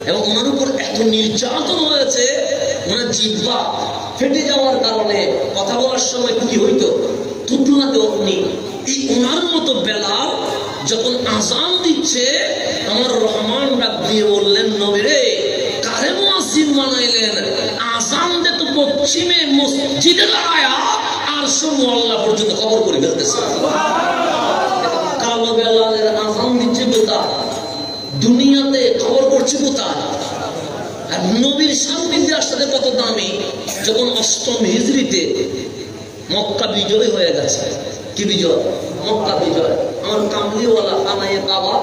এবং ওনার উপর এত নির্যাতন হয়েছে, ওনার জিহ্বা ফেটে যাওয়ার কারণে কথা বলার সময় কি হইতো, থুতলাতে অগ্নি। এই ওনার মতো বেলাল যখন আযান দিচ্ছে, আমার রহমান ডাক দিয়ে বললেন, নবীরে কারে মুয়াজ্জিন বানাইলেন? আযান দে তো পশ্চিমে মসজিদে দাঁড়ায়া আর শুনো আল্লাহ পর্যন্ত খবর করে ফেলতেছে। কালো বেলালের আযান দিচ্ছে কোথায়? দুনিয়াতে খবর করছে কোথায়? আর নবীর সান্নিধ্যের সাথে কত দামি। যখন ৮ম হিজরিতে মক্কা বিজয় হয়ে গেছে, কি বিজয়? মক্কা বিজয়। আমার কামলিওয়ালা খানায়ে কাবা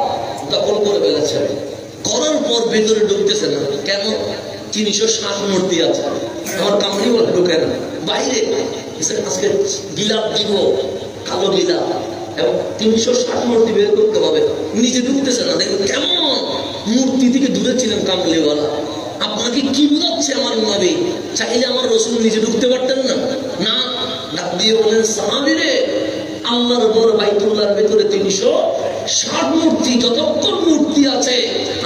দখল করে ফেলেছে। করার পর ভেতরে ঢুকতেছে না, কেন? ৩৬০ মূর্তি আছে। আমার কামলিওয়ালা ঢুকে না, বাইরে আজকে গিলাপ দিব, কালো গিলাপ, এবং ৩৬০ মূর্তি বের করতে হবে, নিজে ঢুকতেছে না। দেখুন কেমন মূর্তি থেকে দূরে ছিলেন কামলিওয়ালা। আপনাকে কি বোঝাচ্ছে আমার নবী? চাইলে আমার রাসূল নিজে ঢুকতে পারতেন না? না, ডাক দিয়ে বলেন, সাহাবীরে আল্লাহর ঘর বাইতুল্লাহর ভিতরে ৩৬০ মূর্তি, যতক্ষণ মূর্তি আছে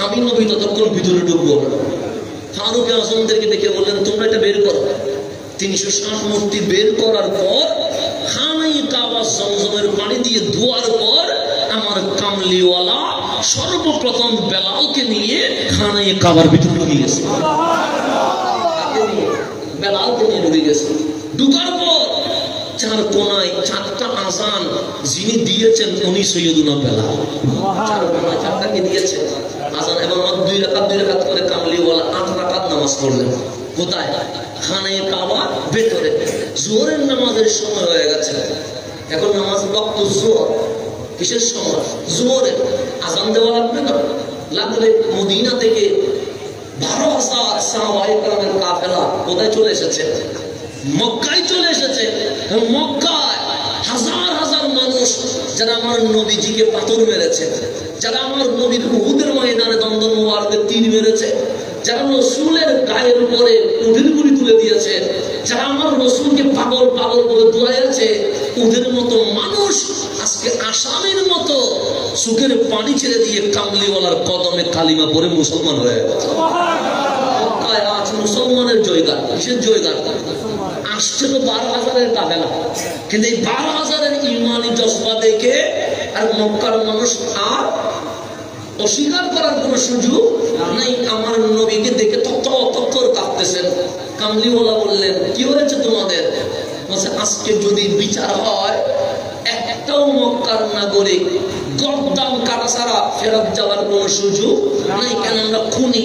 আমি নবী ততক্ষণ ভিতরে ঢুকবো না। ফারুক আজমদেরকে দেখে বললেন, তোমরা এটা বের করো। ৩৬০ মূর্তি বের করার পর খানায়ে কাবা জমজমের পানি দিয়ে ধোয়ার পর আমার কামলিওয়ালা সর্বপ্রথম বেলালকে নিয়ে খানায়ে কাবার ভিতরে ঢুকে গেছে। বেলালকে নিয়ে ঢুকে গেছে। ঢুকার পর চার কোনায় 4টা আযান যিনি দিয়েছেন উনি সৈয়দুনা বেলাল। চার কোনায় 4টাকে দিয়েছেন আযান, এবং 2 রাকাত করে কামলিওয়ালা 8 রাকাত নামাজ পড়লেন। কোথায়? খানায়ে কাবার ভেতরে। জোহরের নামাজের সময় হয়ে গেছে। এখন নামাজ ওয়াক্ত জোহর। কিসের সময়? জোহরে। আযান দেওয়া লাগবে না? লাগলে মদিনা থেকে 12,000 সাহাবায়ে কেরামের কাফেলা কোথায় চলে এসেছে? মক্কায় চলে এসেছে। মক্কায় হাজার হাজার মানুষ যারা আমার নবীজিকে পাথর মেরেছে, যারা আমার নবীর উহুদের ময়দানে দন্দন মুবারকে তীর মেরেছে, যারা রাসূলের গায়ের উপরে উটের গুলি তুলে দিয়েছে, যারা আমার রাসূলকে পাগল পাগল বলে দৌড়াইছে, ওদের মতো মানুষ আজকে আসামের মতো চোখের পানি ছেড়ে দিয়ে কামলিওয়ালার কদমে কালিমা পড়ে মুসলমান হয়ে গেছে। মক্কায় আজ মুসলমানের জয়গান। কিসের জয়গান? আসছে তো 12,000-এর কাফেলা, কিন্তু এই 12,000-এর ইমানি জজবা দেখে আর মক্কার মানুষ আর অস্বীকার করার কোন সুযোগ নাই। আমার নবীকে দেখে তত্তর কাঁপতেছেন। কামলিওয়ালা বললেন, কি হয়েছে তোমাদের? বলছে, আজকে যদি বিচার হয় একটাও মক্কার নাগরিক গর্দান কাটা ছাড়া ফেরত যাওয়ার কোন সুযোগ নাই। কেন? আমরা খুনি।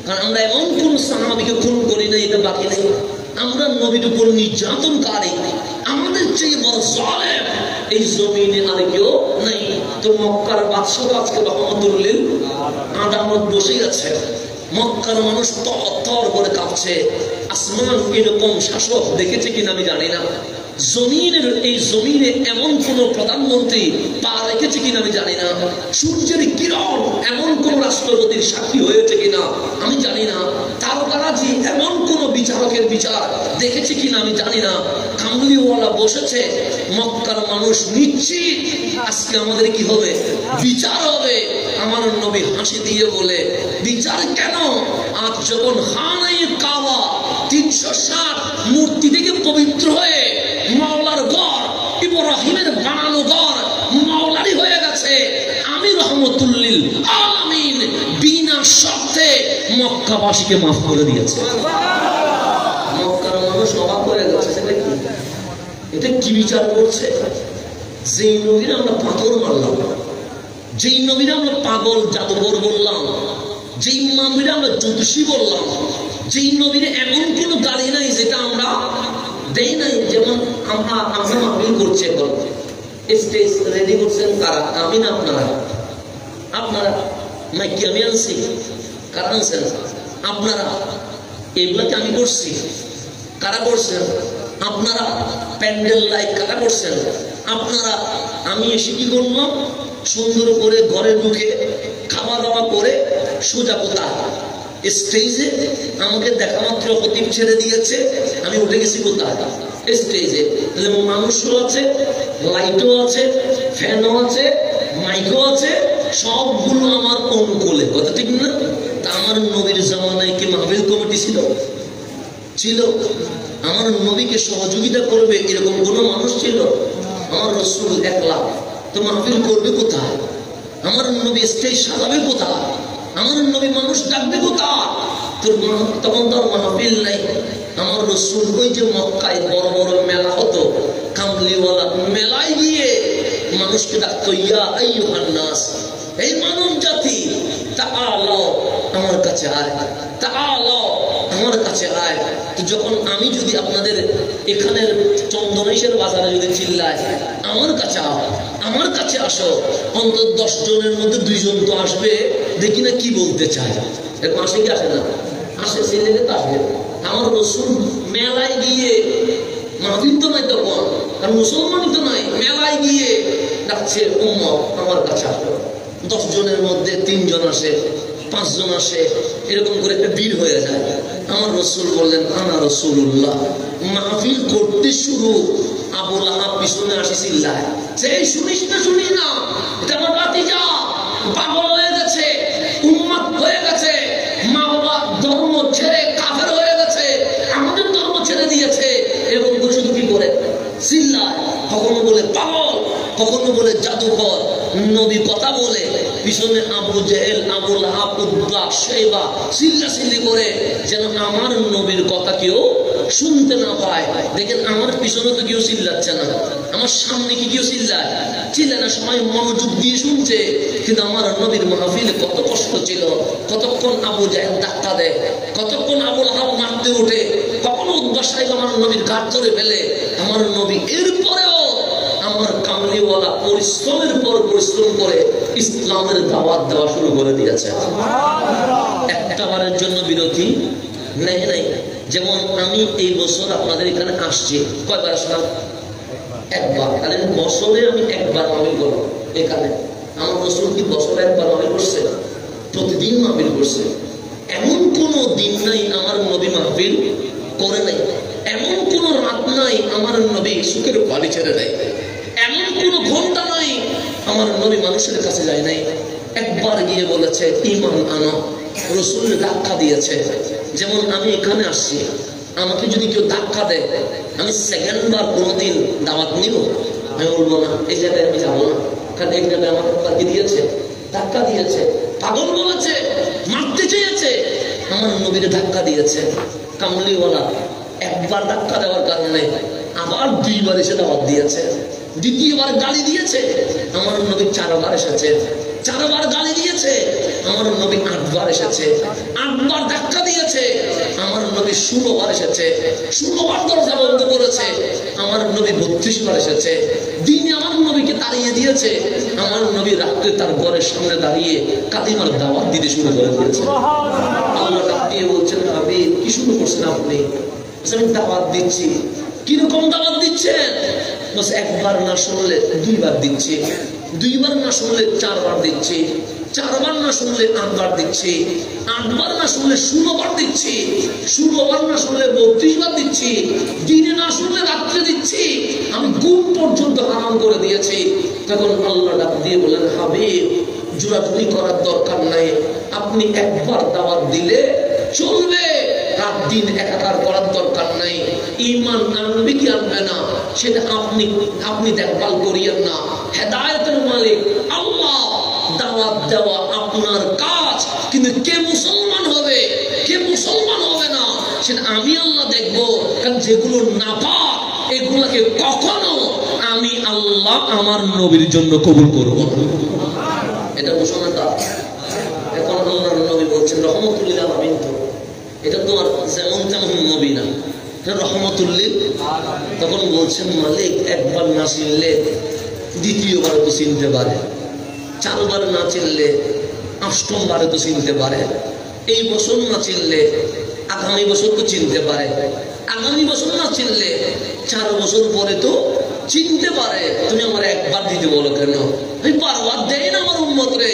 কারণ আমরা এমন কোন সাহাবীকে খুন করি না, এটা বাকি নেই। আমরা নবীর উপর নির্যাতনকারী, আমাদের চেয়ে বড় জালেম এই জমিনে আর কেউ নেই। তো মক্কার বাদশাহ আজকে রহমতুল লিল আলামিন বসে আছে। মক্কার মানুষ তর করে কাঁপছে। আসমান এরকম শাসক দেখেছে কিনা আমি জানি না। জমিনের এই জমিনে এমন কোন প্রধানমন্ত্রী পা রেখেছে কিনা আমি জানি না। সূর্যের কিরণ এমন কোন রাষ্ট্রপতির সাক্ষী হয়েছে কিনা আমি জানি না। তারকারাজি এমন কোন বিচারকের বিচার দেখেছে কিনা আমি জানি না। কামলিওয়ালা বসেছে। মক্কার মানুষ নিশ্চিত আজকে আমাদের কি হবে? বিচার হবে। আমার নবী হাসি দিয়ে বলে, বিচার কেন? আজ যখন খানায়ে কাবা ৩৬০ মূর্তি থেকে পবিত্র হয়ে মাওলার ঘর, ইব্রাহিমের বানানো ঘর মাওলারই হয়ে গেছে, আমি রহমতুল লিল আলামিন বিনা শর্তে মক্কাবাসীকে মাফ করে দিয়েছে। মক্কার মানুষ অবাক হয়ে গেছে, এটা কি বিচার করছে? যেই নবীর আমরা পাথর মারলাম, যেই নবীর আমরা পাগল জাদুঘর বললাম, যেই নবীর আমরা জ্যোতিষী বললাম, যেই নবীর এমন কোন গাড়ি নাই যেটা আমরা দেই নাই। যেমন আমরা মাহফিল করছি, এখন স্টেজ রেডি করছেন কারা? আমি না আপনারা? আপনারা মাইকি আমি আনছি, কারা আনছেন? আপনারা। এগুলাকে আমি করছি, কারা করছেন? আপনারা। প্যান্ডেল লাইট কারা করছেন? আপনারা। আমি এসে কি করলাম? সুন্দর করে ঘরে ঢুকে খাওয়া দাওয়া করে সোজা কোথায়? স্টেজে। আমাকে দেখা মাত্র খতিব ছেড়ে দিয়েছে, আমি উঠে গেছি কোথায়? স্টেজে। মানুষও আছে, লাইটও আছে, ফ্যানও আছে, মাইকও আছে, সবগুলো আমার অনুকূলে। কথা ঠিক না? আমার নবীর জামানায় কি মাহফিল কমিটি ছিল? ছিল? আমার নবীকে সহযোগিতা করবে এরকম কোন মানুষ ছিল? আমার রাসূল একলা, তো মাহফিল করবে কোথায়? আমার নবী স্টেজ সাজাবে কোথায়? আমার নবী মানুষ ডাকবে কোথায়? তখন তো মাহফিল নাই। আমার রাসূল ওই যে মক্কায় বড় বড় মেলা হতো, কামলিওয়ালা মেলায় গিয়ে মানুষকে ডাকতো, ইয়া আইয়ুহান নাস, এই মানব জাতি, তাআলাও আমার কাছে আয়, তাআলাও আমার কাছে আয়। তো যখন আমি যদি আপনাদের এখানের চন্দনেশ্বর বাজারে যদি চিল্লাই, আমার কাছে আও, আমার কাছে আসো, অন্তত 10 জনের মধ্যে 2 জন তো আসবে, দেখি না কি বলতে চায়। এরকম আসে কি আসে না? আসে, ছেলে তো আসবে। আমার রাসূল মেলায় গিয়ে, মাহফিল তো নাই তখন, কারণ মুসলমানই তো নাই, মেলায় গিয়ে ডাকছে, উম্মত আমার কাছে আসো। 10 জনের মধ্যে 3 জন আসে, 5 জন আসে, এরকম করে একটা ভিড় হয়ে যায়। আমার রাসূল বললেন, আনা রাসূলুল্লাহ। মাহফিল করতে শুরু, আবু লাহাব পিছনে আসে চিল্লায়, সেই শুনিস না শুনি না, এটা আমার ভাতিজা পাগল হয়ে গেছে, উম্মত হয়ে গেছে, মা বাবা ধর্ম ছেড়ে কাফের হয়ে গেছে, আমাদের ধর্ম ছেড়ে দিয়েছে, এরকম করে শুধু কি করে চিল্লায়। কখনো বলে পাগল, কখনো বলে জাদুকর। নবী কথা বলে, পিছনে আবু জেহেল, আবু লাহাব, উতবা, শাইবা চিল্লাচিল্লি করে, যেন আমার নবীর কথা কেউ শুনতে না পায়। দেখেন আমার পিছনে তো কেউ চিল্লাচ্ছে না, আমার সামনে কি কেউ চিল্লায়? চিল্লায় না, সবাই মনোযোগ দিয়ে শুনছে। কিন্তু আমার নবীর মাহফিলে কত কষ্ট ছিল, কতক্ষণ আবু জেহেল ধাক্কা দেয়, কতক্ষণ আবু লাহাব মারতে ওঠে, কখনো উতবা শাইবা আমার নবীর ঘাট ধরে ফেলে। আমার নবী এরপরেও আমার কামলিওয়ালা পরিশ্রমের পর পরিশ্রম করে ইসলামের দাওয়াত দেওয়া শুরু করে দিয়েছে। একটা বারের জন্য বিরতি নেই নাই। যেমন আমি এই বছর আপনাদের এখানে আসছি, কয়বার আসলাম? একবার। তাহলে বছরে আমি একবার মাহফিল করবো এখানে। আমার রাসূল কি বছরে একবার মাহফিল করছে? প্রতিদিন মাহফিল করছে। এমন কোন দিন নাই আমার নবী মাহফিল করে নাই, এমন কোন রাত নাই আমার নবী সুখের পানি ছেড়ে দেয়, এমন কোন ঘন্টা নাই আমার নবী মানুষের কাছে যায় নাই। একবার গিয়ে বলেছে, ঈমান আনো। রাসূল ধাক্কা দিয়েছে। যেমন আমি এখানে আসছি, আমাকে যদি কেউ ধাক্কা দেয়, আমি সেকেন্ড বার কোনোদিন দাওয়াত নিব? আমি বলবো না, এই জায়গায় আমি যাবো না, কারণ এই জায়গায় আমাকে ধাক্কা দিয়েছে, ধাক্কা দিয়েছে, পাগল বলেছে, মারতে চেয়েছে। আমার নবীর ধাক্কা দিয়েছে। কামলিওয়ালা একবার ধাক্কা দেওয়ার কারণে আবার 2 বার এসে দাওয়াত দিয়েছে। দ্বিতীয়বার গালি দিয়েছে, আমার নবী 4 বার এসেছে। 4 বার গালি দিয়েছে, আমার নবী 8 বার এসেছে। 8 বার ধাক্কা দিয়েছে, আমার নবী 16 বার এসেছে। 16 বার দরজা বন্ধ করেছে, আমার নবী 32 বার এসেছে। দিনে আমার নবীকে তাড়িয়ে দিয়েছে, আমার নবী রাত্রে তার ঘরের সামনে দাঁড়িয়ে কালিমার দাওয়াত দিতে শুরু করে দিয়েছে। আল্লাহ ডাক দিয়ে বলছেন, নবী কি শুরু করছেন আপনি? আমি দাওয়াত দিচ্ছি। কিরকম দাওয়াত দিচ্ছেন? বস একবার না শুনলে 2 বার দিচ্ছি, 2 বার না শুনলে 4 বার দিচ্ছি, 4 বার না শুনলে 8 বার দিচ্ছি, 8 বার না শুনলে 16 বার দিচ্ছি, 16 বার না শুনলে 32 বার দিচ্ছি, দিনে না শুনলে রাত্রে দিচ্ছি, আমি ঘুম পর্যন্ত হারাম করে দিয়েছি। তখন আল্লাহ ডাক দিয়ে বলেন, হাবিব জোরাজুরি করার দরকার নাই, আপনি একবার দাওয়াত দিলে চলবে, রাত দিন একাকার করার দরকার নাই। ঈমান আনবে কি আনবে না সেটা আপনি দেখভাল করিয়েন না। হেদায়েতের মালিক আল্লাহ, দাওয়াত দেওয়া আপনার কাজ, কিন্তু কে মুসলমান হবে কে মুসলমান হবে না সেটা আমি আল্লাহ দেখবো। কারণ যেগুলো নাপাক এগুলোকে কখনো আমি আল্লাহ আমার নবীর জন্য কবুল করব না। এটা ঘোষণাটা। এখন আল্লাহর নবী বলছেন রহমতুল্লিল আলামিন, তো এটা তো আর যেমন তেমন নবী না, রহমতুল্লিল। তখন বলছেন, মালিক একবার না চিনলে দ্বিতীয়বার তো চিনতে পারে, 4 বার না চিনলে 8ম বারে তো চিনতে পারে, এই বছর না চিনলে আগামী বছর তো চিনতে পারে, আগামী বছর না চিনলে 4 বছর পরে তো চিনতে পারে। তুমি আমার একবার দিতে বলো কেন? আমি বারবার দেই না আমার উম্মত রে,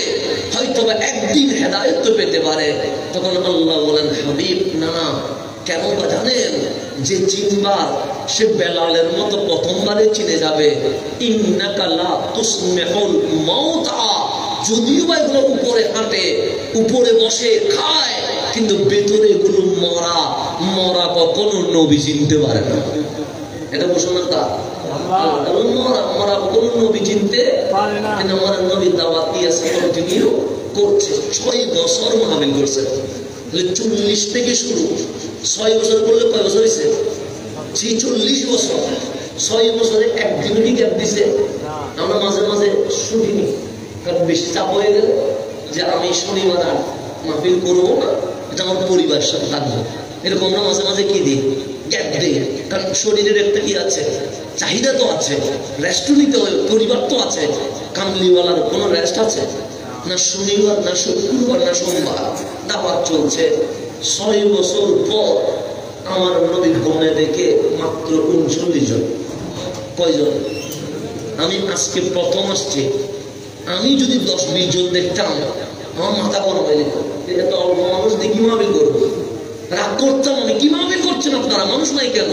হয়তো একদিন হেদায়েত তো পেতে পারে। তখন আল্লাহ বলেন, হাবিব না না, কেন বা জানেন? যে চিনবার সে বেলালের মতো প্রথমবারে চিনে যাবে। ইন্নাকা লা তুসমিউল মাউতা, যদিও বা এগুলো উপরে হাঁটে, উপরে বসে খায়, কিন্তু ভেতরে এগুলো মরা মরা, কখনো নবী চিনতে পারে না। এটা মুসলমান তা মরা মরা কখনো নবী চিনতে পারে না। কিন্তু আমার নবী দাওয়াত দিয়েছে, কন্টিনিউ করছে। 6 বছর মাহফিল করছে। 40 থেকে শুরু, 6 বছর করলে কয় বছর হয়েছে? 40 বছর। 6 বছরে একদিনও কি গ্যাপ দিছে? আমরা মাঝে মাঝে শুনিনি, কারণ বেশি চাপ হয়ে গেলে যে আমি শনিবার আর মাহফিল করবো না, এটা আমার পরিবারের সাথে থাকবো, এরকম আমরা মাঝে মাঝে কি দিই, গ্যাপ দিই। কারণ শরীরের একটা কি আছে, চাহিদা তো আছে, রেস্টও নিতে হবে, পরিবার তো আছে। কামলিওয়ালার কোনো রেস্ট আছে না? শনিবার না শুক্রবার না সোমবার দাওয়াত চলছে। 6 বছর পর আমার নবী গনে দেখে মাত্র 39 জন। কয়জন? আমি আজকে প্রথম আসছি, আমি যদি 10-20 জন দেখতাম আমার মাথা গরম হয়ে যেত। এত অল্প মানুষ দিয়ে কি মাহফিল করবো? রাগ করতাম আমি, কি মাহফিল করছেন আপনারা, মানুষ নাই কেন,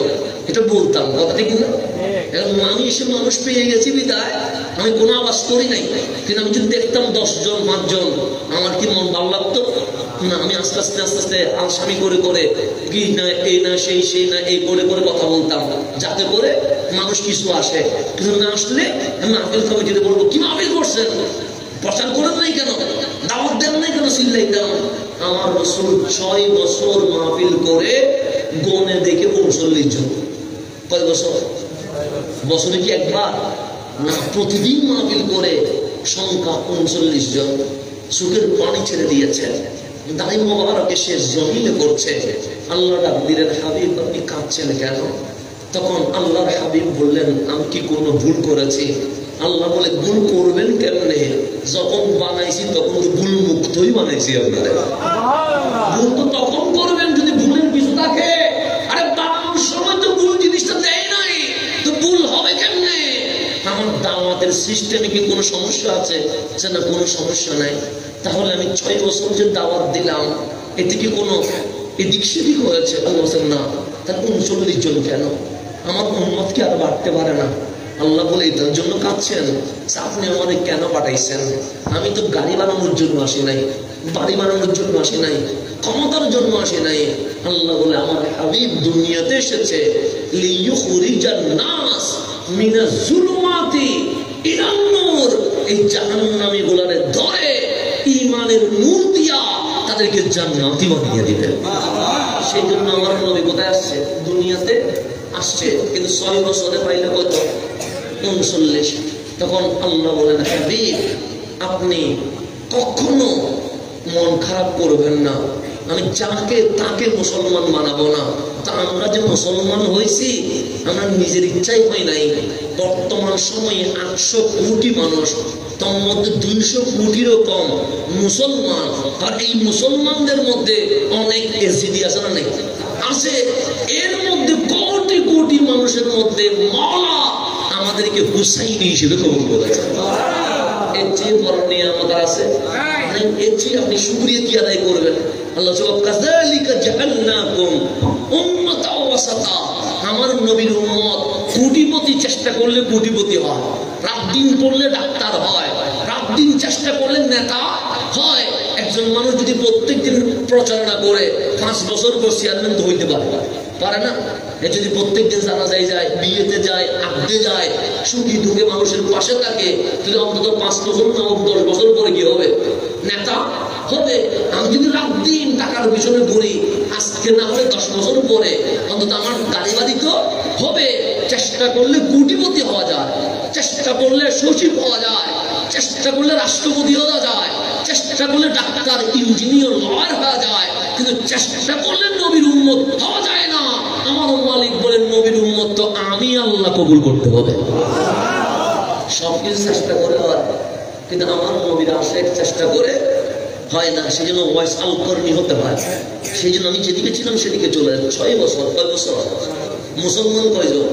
এটা বলতাম। কথা ঠিক না? আমি এসে মানুষ পেয়ে গেছি বিদায় আমি কোনো আওয়াজ করি নাই। কিন্তু আমি যদি দেখতাম 10 জন 5 জন, আমার কি মন ভালো লাগতো না? আমি আস্তে আস্তে আস্তে আস্তে আলসামি করে করে কি না এই না সেই সেই না এই করে করে কথা বলতাম, যাতে করে মানুষ কিছু আসে। কিন্তু না আসলে আমি মাহফিল কমিটিতে বলবো, কি মাহফিল করছেন, প্রচার করেন নাই কেন, দাওয়াত দেন নাই কেন, চিল্লাইতাম। আমার রাসূল 6 বছর মাহফিল করে গনে দেখে 39 জন। কয় বছর? বছরে কি একবার না, প্রতিদিন মাহফিল করে সংখ্যা 39 জন। চোখের পানি ছেড়ে দিয়েছে, দাড়ি মোবারকে শেষ জমিনে করছে। আল্লাহ ডাক দিলেন, হাবিব আপনি কাঁদছেন কেন? তখন আল্লাহর হাবিব বললেন, আমি কি কোনো ভুল করেছি? আল্লাহ বলে, ভুল করবেন কেমনে, যখন বানাইছি তখন তো ভুল মুক্তই বানাইছি আপনারা। ভুল তো তখন করবেন যদি ভুলের কিছু থাকে। আরে বানানোর সময় তো ভুল জিনিসটা দেয় নাই, তো ভুল হবে কেমনে? আমার দাওয়াতের সিস্টেমে কি কোনো সমস্যা আছে? না, কোনো সমস্যা নাই। তাহলে আমি 6 বছর যে দাওয়াত দিলাম, এতে কি কোনো এদিক সেদিক হয়েছে? আল্লাহ না, তার 39 জন কেন? আমার উম্মত কি আর বাড়তে পারে না? আল্লাহ বলে, এটার জন্য কাঁদছেন? আপনি আমাদের কেন পাঠাইছেন? আমি তো গাড়ি বানানোর জন্য আসি নাই, বাড়ি বানানোর জন্য আসি নাই, ক্ষমতার জন্য আসি নাই। আল্লাহ বলে, আমার হাবিব দুনিয়াতে এসেছে লিইখরিজান নাস মিনাজ জুলুমাতি ইলান নূর, এই জাহান্নামী গুলারে ধরে ঈমানের নূর দিয়া তাদেরকে জান্নাতি বানিয়ে দিবেন। সেই জন্য আমার নবী কোথায় আসছে? দুনিয়াতে আসছে। কিন্তু 6 বছরে পাইলে কত? 39। তখন আল্লাহ বলেন, হাবিব আপনি কখনো মন খারাপ করবেন না, আমি যাকে তাকে মুসলমান বানাবো না। তা আমরা যে মুসলমান হয়েছি, আমরা নিজের ইচ্ছাই হয় নাই। বর্তমান সময়ে 800 কোটি মানুষ, তার মধ্যে 200 কোটিরও কম মুসলমান। আর এই মুসলমানদের মধ্যে অনেক এসিডি আছে না? নেই? আছে। এর মধ্যে কোটি কোটি মানুষের মধ্যে মাওলা আমাদেরকে হুসাইনি হিসেবে কবুল করেছে। এর চেয়ে বড় নিয়ামত আছে? এর চেয়ে আপনি শুকরিয়া কি আদায় করবেন? আল্লাহ জবাব, কাযালিকা জাআলনাকুম উম্মাতাও ওয়াসাতা। আমার নবীর উম্মত কোটিপতি চেষ্টা করলে কোটিপতি হয়, রাত দিন পড়লে ডাক্তার হয়, রাত দিন চেষ্টা করলে নেতা হয়। একজন মানুষ যদি প্রত্যেকদিন প্রচারণা করে 5 বছর পর চেয়ারম্যান তো হইতে পারে না। এ যদি প্রত্যেকদিন জানাজায় যায়, বিয়েতে যায়, আড্ডে যায়, সুখী দুঃখে মানুষের পাশে থাকে, তাহলে অন্তত 5 বছর না 10 বছর পরে কি হবে? নেতা হবে। আমি যদি রাত দিন টাকার পিছনে ঘুরি, আজকে না হলে 10 বছর পরে অন্তত আমার গাড়ি বাড়ি তো হবে। চেষ্টা করলে কোটিপতি হওয়া যায়, চেষ্টা করলে সচিব হওয়া যায়, চেষ্টা করলে রাষ্ট্রপতি হওয়া যায়, চেষ্টা করলে ডাক্তার ইঞ্জিনিয়ার লয়ার হওয়া যায়, কিন্তু চেষ্টা করলে নবীর উম্মত হওয়া যায় না। আমার মালিক বলেন, নবীর উম্মত তো আমি আল্লাহ কবুল করতে হবে। সবকিছু চেষ্টা করে হয়, কিন্তু আমার নবীর আশেক চেষ্টা করে হয় না। সেই জন্য ওয়াইস আল কর্মী হতে হয়। সেই জন্য আমি যেদিকে ছিলাম সেদিকে চলে যাবো। 6 বছর। কয় বছর? মুসলমান কয়জন?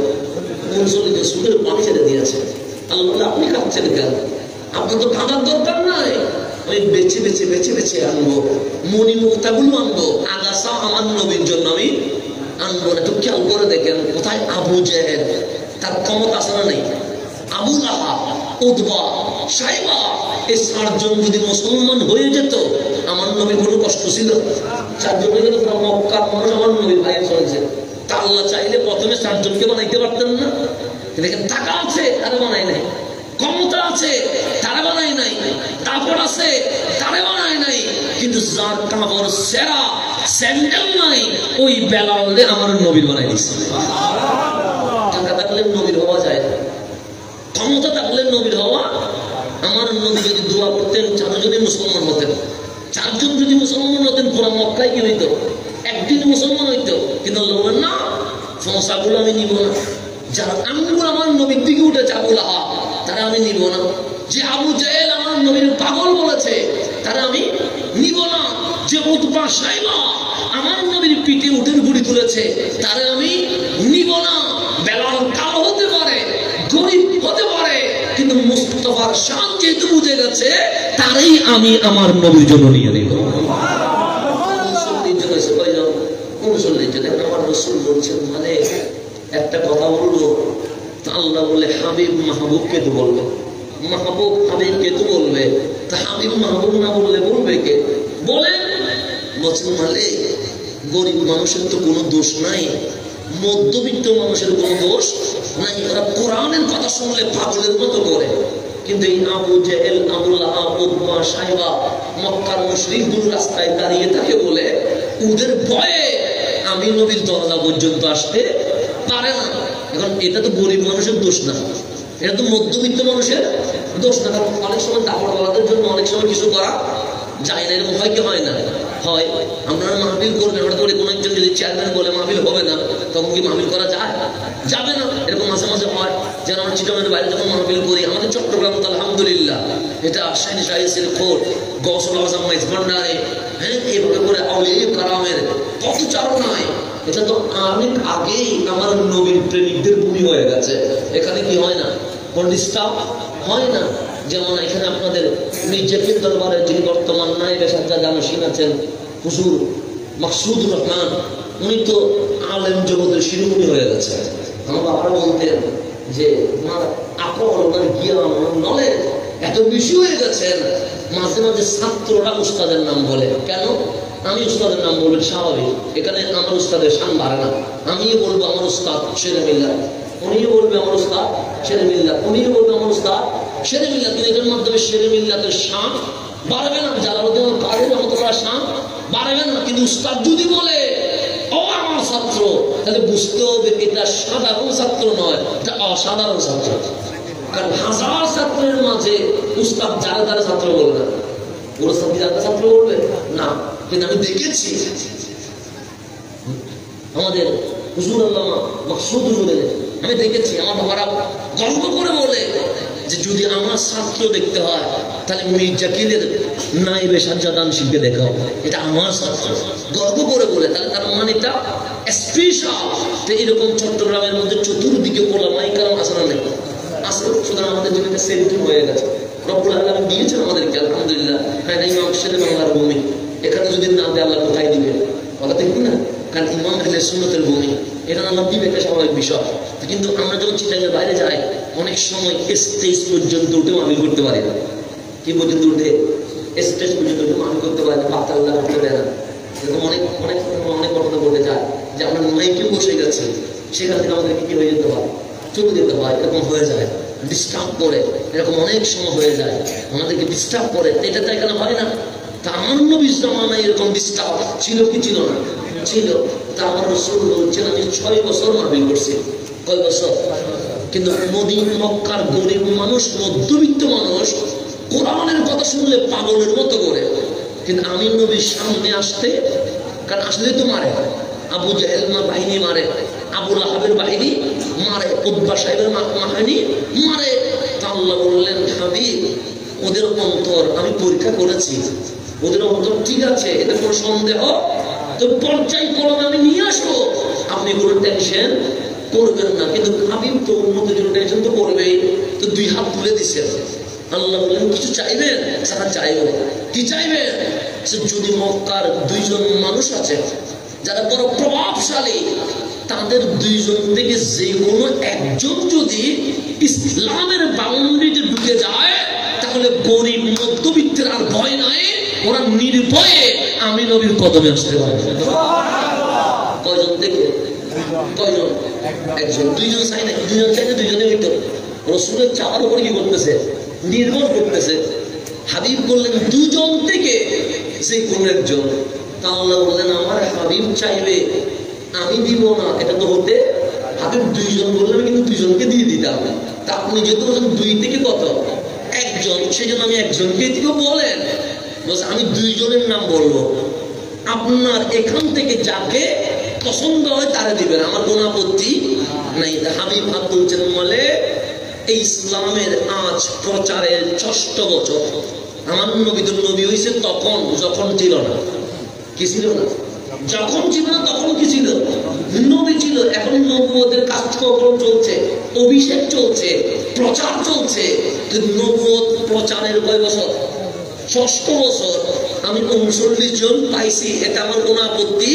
39। সুদের পানি ছেড়ে দিয়েছে। আল্লাহ বলে, আপনি কাঁদছেন কেন? আপনার তো কাঁদার দরকার নাই। আমি বেছে বেছে বেছে বেছে আনবো, মনি মুক্তাগুলো আনবো, আগাছা আমার নবীর জন্য আমি আনবো না। একটু খেয়াল করে দেখেন, কোথায় আবু জেহেল, তার ক্ষমতা আছে না নেই? আবু লাহাব উতবা, সাইবা, এই 4 জন যদি মুসলমান হয়ে যেত, আমার নবীর কোনো কষ্ট ছিল? 4 জন হয়ে গেল, মক্কার মানুষ আমার নবীর ভাই চলেছে। তা আল্লাহ চাইলে প্রথমে 4 জনকে বানাইতে পারতেন না? দেখেন, টাকা আছে, তারা বানায় নাই। ক্ষমতা আছে, তারা বানায় নাই। কাপড় আছে, তারা বানায় নাই। কিন্তু যার কাপড় সেরা, স্যান্ডেল নাই, ওই বেলালে আমার নবীর বানাই দিচ্ছে। টাকা থাকলে নবীর হওয়া যায় না, ক্ষমতা থাকলে নবীর হওয়া। আমার নবী যদি দোয়া করতেন 4 জনই মুসলমান হতেন। 4 জন যদি মুসলমান হতেন, পুরা মক্কায় কি হইতো? একদিন মুসলমান হইতো। কিন্তু আল্লাহ বলেন না, সমস্যাগুলো আমি নিব না। যারা আঙ্গুল আমার নবীর দিকে উঠেছে, আবু লাহাব, তারা আমি নিব না। যে আবু জেহেল আমার নবীর পাগল বলেছে, তারা আমি নিব না। যে উতবা, সাইবা আমার নবীর পিঠে উঠের গুড়ি তুলেছে, তারা আমি নিব না। বেলাল কালো হতে পারে, গরিব হতে পারে, কিন্তু মুস্তাফার শান যেহেতু বুঝে গেছে, তারাই আমি আমার নবীর জন্য নিয়ে নিব। আমার রাসূল বলছেন, মানে একটা কথা বলবো, আল্লাহ বলে হাবিব মাহবুবকে তো বলবে, মাহবুব হাবিবকে তো বলবে। তা হাবিব মাহবুব না বললে বলবে কে? বলেন বলছেন, মানে গরিব মানুষের তো কোনো দোষ নাই, মধ্যবিত্ত মানুষের কোনো দোষ নাই। ওরা কোরআনের কথা শুনলে পাগলের মতো করে। কিন্তু এই আবু জেহেল, আবু লাহাব, উতবা, সাইবা, মক্কার মুশরিকগুলো রাস্তায় দাঁড়িয়ে থাকে বলে ওদের ভয়ে আমি নবীর দরজা পর্যন্ত আসতে পারে না। এখন এটা তো গরিব মানুষের দোষ না, এটা তো মধ্যবিত্ত মানুষের দোষ না। কারণ অনেক সময় দাপড়ওয়ালাদের জন্য অনেক সময় কিছু করা যায় না। এরকম হয় কি হয় না? হয়। আপনারা মাহফিল করবেন, হঠাৎ করে কোনো একজন যদি চেয়ারম্যান বলে মাহফিল হবে না, তখন কি মাহফিল করা যায়? যাবে না। এরকম মাঝে মাঝে হয়। যেন আমরা চিটাগাংয়ের বাইরে যখন মাহফিল করি, আমাদের চট্টগ্রাম তো আলহামদুলিল্লাহ এটা শাহিন শাহিসের খোঁজ, গৌসুল আজম মাইজ ভান্ডারে, হ্যাঁ, এইভাবে করে আউলিয়া কারামের কত চারণায়, এটা তো অনেক আগেই আমার নবীর প্রেমিকদের ভূমি হয়ে গেছে। এখানে কি হয় না? কোন ডিস্টার্ব হয় না। যেমন এখানে আপনাদের মির্জাফির দরবারে যিনি বর্তমান নায়েবে সাজ্জাদ জানসীন আছেন, হুজুর মাকসুদুর রহমান, উনি তো আলেম জগতের শিরোমণি হয়ে গেছে। আমার বাবারা বলতেন যে ওনার আকল, ওনার জ্ঞান, ওনার নলেজ এত বেশি হয়ে গেছেন, মাঝে মাঝে ছাত্ররা উস্তাদের নাম বলে। কেন? আমি উস্তাদের নাম বলবেন, স্বাভাবিক। এখানে আমার উস্তাদের শান বাড়ে না। আমিও বলবো আমার উস্তাদ শেরে মিল্লাত, উনিও বলবে আমার উস্তাদ শেরে মিল্লাত, উনিও বলবে আমার উস্তাদ শেরে মিল্লাত। কিন্তু এটার মাধ্যমে শেরে মিল্লাতের শান বাড়বে না, জালালউদ্দিন কাদের রহমাতুল্লাহ শান বাড়বে না। কিন্তু উস্তাদ যদি বলে ও আমার ছাত্র, তাহলে বুঝতে হবে এটা সাধারণ ছাত্র নয়, এটা অসাধারণ ছাত্র। কারণ হাজার ছাত্রের মাঝে উস্তাদ যারা যারা ছাত্র বলবে না, ওরা যারা ছাত্র বলবে না। কিন্তু আমি দেখেছি আমাদের হুজুর আল্লামা মাকসুদ হুজুরের, আমি দেখেছি আমার বাবারা গর্ব করে বলে যে যদি আমার ছাত্র দেখতে হয়, তাহলে মির্জাকিলের নায়েবে সাজ্জাদ জানসীনকে দেখা হবে, এটা আমার ছাত্র। গর্ব করে বলে, তাহলে তার মানে এটা স্পেশাল। তো এরকম চট্টগ্রামের মধ্যে চতুর্দিকে ওলামায়ে কেরাম আছে না নেই? আছে। সুতরাং আমাদের জন্য একটা সেন্টার হয়ে গেছে। রব্বুল আলামিন দিয়েছেন আমাদেরকে আলহামদুলিল্লাহ। হ্যাঁ, ইমাম শেরে বাংলার ভূমি, এখানে যদি না দেয় আল্লাহ কোথায় দিবে? কথা ঠিক না? কারণ ইমাম আহলে সুন্নাতের ভূমি, এটা আল্লাহ দিবে, এটা স্বাভাবিক বিষয়। কিন্তু আমরা যখন চিটাগাংয়ের বাইরে যাই, অনেক সময় স্টেজ পর্যন্ত উঠে মাহফিল করতে পারি না। কি পর্যন্ত উঠে? স্টেজ পর্যন্ত উঠে মাহফিল করতে পারি না, পাতা আল্লাহ করতে দেয় না। এরকম অনেক অনেক অনেক ঘটনা ঘটে যায় যে আমরা মাইকে বসে গেছি, সেখান থেকে আমাদেরকে কি হয়ে যেতে হয়? চলে যেতে হয়। এরকম হয়ে যায়, ডিস্টার্ব করে, এরকম অনেক সময় হয়ে যায়, আমাদেরকে ডিস্টার্ব করে। এটা তো এখানে হয় না। তা আমার নবীর জামানায় এরকম ডিস্টার্ব ছিল কি ছিল না? ছিল। তা আমার রাসূল বলছেন, আমি 6 বছর মাহফিল করছি। কয় বছর? কিন্তু মদিনা মক্কার গরিব মানুষ, মধ্যবিত্ত মানুষ কোরআনের কথা শুনলে পাগলের মতো করে। কিন্তু আমি নবীর সামনে আসতে, কারণ আসলে তো মারে, আবু জেহেল বাহিনী মারে, আবু লাহাবের বাহিনী মারে, উতবা সাহেবের বাহিনী মারে। আল্লাহ বললেন, হাবিব ওদের অন্তর আমি পরীক্ষা করেছি, ওদের অন্তর ঠিক আছে, এতে কোনো সন্দেহ তো পর্যায়ক্রমে আমি নিয়ে আসবো, আপনি কোনো টেনশন করবেন না। কিন্তু হাবিব তো উন্নতির জন্য টেনশন তো করবেই। তো 2 হাত তুলে দিচ্ছেন। আল্লাহ বললেন, কিছু চাইবেন? সারা চাইবেন। কি চাইবেন? যদি মক্কার 2 জন মানুষ আছে যারা বড় প্রভাবশালী, তাদের দুইজন থেকে যে কোনো একজন যদি ইসলামের বাউন্ডারিতে ঢুকে যায়, তাহলে গরিব মধ্যবিত্তের আর ভয় নাই, ওরা নির্ভয়ে আমি নবীর কদমে আসতে পারবে। কয়জন থেকে? কয়জন? একজন। দুইজন চাই না? দুইজন চাইলে দুইজনে হইতো। রসুলের চাওয়ার উপরে কি করতেছে? নির্ভর করতেছে। হাবিব বললেন দুজন থেকে যে কোন একজন। তাআলা বললেন আমার হাবিব চাইবে আমি দিব না, এটা তো হতে। হাবিব দুইজন বললেন কিন্তু দুইজনকে দিয়ে দিতাম। তা আপনি যেহেতু বলছেন দুই থেকে কত? একজন, সেই জন্য আমি একজনকে দিকে বলেন। বলছে আমি দুইজনের নাম বলবো, আপনার এখান থেকে যাকে পছন্দ হয় তারা দিবেন, আমার কোনো আপত্তি নাই। হাবিব আব্দুল জন্মলে এই ইসলামের আজ প্রচারের ৬ষ্ঠ বছর। আমার নবী তো নবী হয়েছে তখন, যখন ছিল না। কি ছিল না? যখন ছিল না তখন কি ছিল? নবী ছিল। এখন নবুয়তের কার্যক্রম চলছে, অভিষেক চলছে, প্রচার চলছে। নবুয়ত প্রচারের কয় বছর? ৬ষ্ঠ বছর। আমি ৩৯ জন পাইছি, এটা আমার কোনো আপত্তি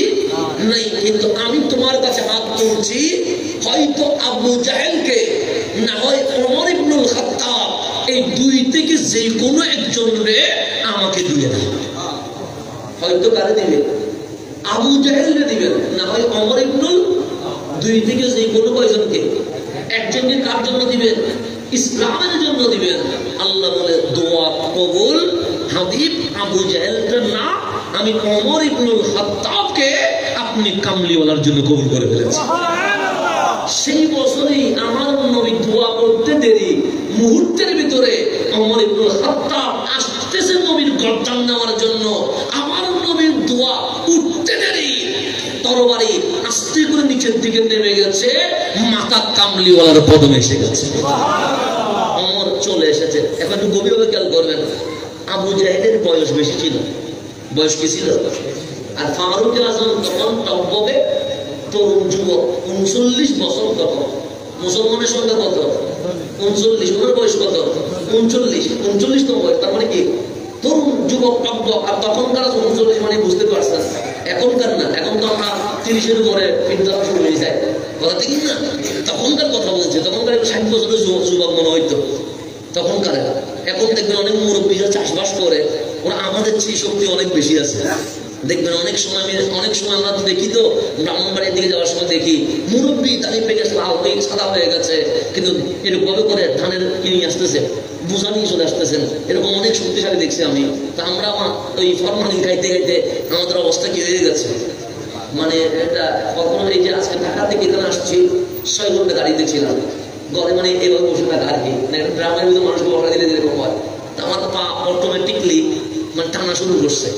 নাই। কিন্তু আমি তোমার কাছে হাত তুলছি, হয়তো আবু জাহেলকে, না হয় ওমর ইবনুল খাত্তাব, এই দুই থেকে যে কোনো একজন রে আমাকে দিয়ে দাও। হয়তো কারে দিবে? আবু জাহেলকে দিবেন, না হয় ওমর ইবনুল, দুই থেকে যে কোনো কয়জনকে, একজনকে কার জন্য দিবেন? ইসলামের জন্য দিবেন। আল্লাহ বলে দোয়া কবুল। হাবিব আবু জাহেলকে না, আমি ওমর ইবনুল খাত্তাবকে আপনি কামলিওয়ালার জন্য কবুল করে ফেলেছেন। সেই বছরই আমার নবী দোয়া করতে দেরি, মুহূর্তের ভিতরে ওমর ইবনুল খাত্তাব আসতেছে নবীর গর্দান নেওয়ার জন্য। আমার নবীর দোয়া উঠতে দেরি, তরবারি আস্তে করে নিচের দিকে নেমে গেছে, মাথা কামলিওয়ালার কদমে এসে গেছে। ওমর চলে এসেছে। এখন একটু গভীরভাবে খেয়াল করবেন, আবু জাহেলের বয়স বেশি ছিল। বয়স কি ছিল? আর ফারুক আজম তখন টকবকে তরুণ যুবক, ৩৯ বছর। তখন মুসলমানের সংখ্যা কত? ৩৯। ওনার বয়স কত? ৩৯তম বয়স। তার মানে কি? তরুণ যুবক, টকবক। আর তখনকার ৩৯ মানে বুঝতে পারছেন, এখনকার না। এখন তো আমরা ৩০-এর উপরে বিদ্যালয় শুরু হয়ে যায়, কথা ঠিক না? তখনকার কথা বলছে। তখনকার ৬০ বছরের যুবক মনে হইতো তখনকার। এখন দেখবেন অনেক মুরব্বীরা চাষবাস করে, ওরা আমাদের চেয়ে শক্তি অনেক বেশি আছে। দেখবেন অনেক সময় আমরা তো দেখি, তো ব্রাহ্মণবাড়ির দিকে যাওয়ার সময় দেখি মুরব্বী দাঁড়িয়ে পেয়ে গেছে, লাল হয়ে সাদা হয়ে গেছে, কিন্তু এরকম করে ধানের কিনে আসতেছে, বোঝা নিয়ে চলে আসতেছেন। এরকম অনেক শক্তিশালী দেখছি আমি। তা আমরা ওই ফরমালিন খাইতে খাইতে আমাদের অবস্থা কি হয়ে গেছে। মানে এটা কখনো, এই যে আজকে ঢাকা থেকে এখানে আসছি, ৬ ঘন্টা গাড়িতে ছিলাম, ঘরে মানে এভাবে বসে থাকা আর কি। গ্রামের ভিতরে মানুষকে বসা দিলে যেরকম হয়, আমার পা অটোমেটিকলি মানে টানা শুরু করছে।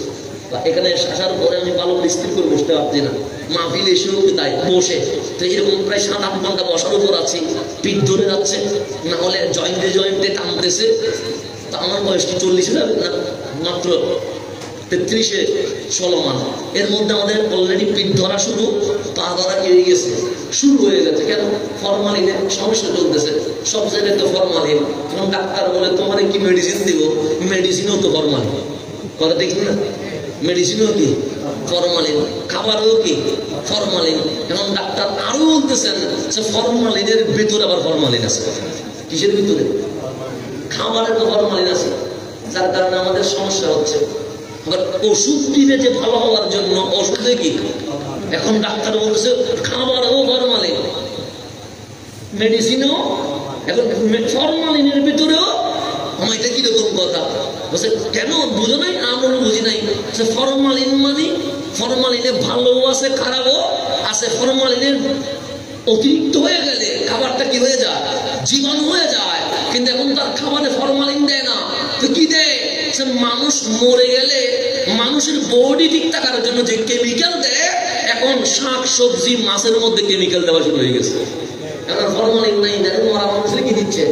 এখানে আসার পরে আমি ভালো স্থির করে বসতে পারছি না। মাহফিল এসেও তাই বসে, তো এরকম প্রায় ৭-৮ ঘন্টা বসার উপর আছি, পিঠ ধরে যাচ্ছে, না হলে জয়েন্টে টানতেছে। তা আমার বয়স কি ৪০ না, মাত্র ৩৩-এ চলমান। এর মধ্যে আমাদের অলরেডি পিঠ ধরা শুরু, পা ধরা এড়িয়ে গেছে, শুরু হয়ে গেছে। কেন? ফরমালিনের সমস্যা চলতেছে সব জায়গায়। তো ফরমালিন, এখন ডাক্তার বলে তোমার কি মেডিসিন দিব, মেডিসিনও তো ফরমালিন, কথা দেখি না? মেডিসিনও কি ফরমালিন, খাবারও কি ফরমালিন। এখন ডাক্তার আরো বলতেছেন যে ফরমালিনের ভিতরে আবার ফরমালিন আছে। কিসের ভিতরে? খাবারের তো ফরমালিন আছে, যার কারণে আমাদের সমস্যা হচ্ছে। ওষুধ দিবে যে ভালো হওয়ার জন্য, ওষুধে কি এখন ডাক্তার বলতেছে খাবারও ফরমালিন, মেডিসিনও এখন ফরমালিনের ভিতরেও। এটা কিরকম কথা? বলছে কেন বুঝো নাই? আমরা বুঝি নাই। ফরমালিন মানে, ফরমালিনে ভালো আছে খারাপও আছে। ফরমালিনের অতিরিক্ত হয়ে গেলে খাবারটা কি হয়ে যায়? জীবাণু হয়ে যায়। কিন্তু এখন তার খাবারে ফরমালিন দেয় না, তো কি দেয়? মানুষ মরে গেলে মানুষের বডি ঠিক থাকার জন্য যে কেমিক্যাল দেয়, এখন শাক সবজি মাছের মধ্যে কেমিক্যাল দেওয়া শুরু হয়ে গেছে। এখন ফরমালিন নাই, দেখেন মরা মানুষের কি দিচ্ছে?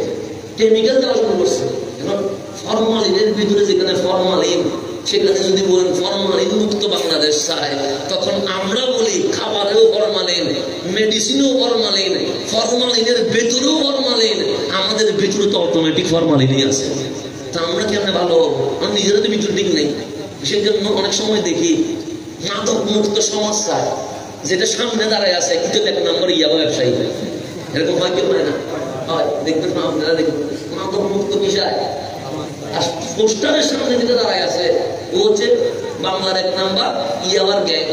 কেমিক্যাল দেওয়া শুরু করছে। এখন ফরমালিনের ভিতরে যেখানে ফরমালিন, সেখানে যদি বলেন ফরমালিন মুক্ত বাংলাদেশ চায়, তখন আমরা বলি খাবারেও ফরমালিন, মেডিসিনও ফরমালিন, ফরমালিনের ভেতরেও ফরমালিন। আমাদের ভেতরে তো অটোমেটিক ফরমালিনই আছে। তা আমরা কেমন ভালো হবো? আমরা নিজেরা তো ভিতর ঠিক নেই। সেই জন্য অনেক সময় দেখি মাদক মুক্ত সমাজ চায়, যেটা সামনে দাঁড়ায় আছে কিন্তু এক নম্বর ইয়াবা ব্যবসায়ী, এরকম হয় কেউ হয় না? হয়, দেখবেন না আপনারা, দেখবেন মাদক মুক্ত বিষয়। আর পোস্টারের সামনে যেটা দাঁড়ায় আছে ও হচ্ছে বাংলার এক নাম্বার ইয়াবার গ্যাং।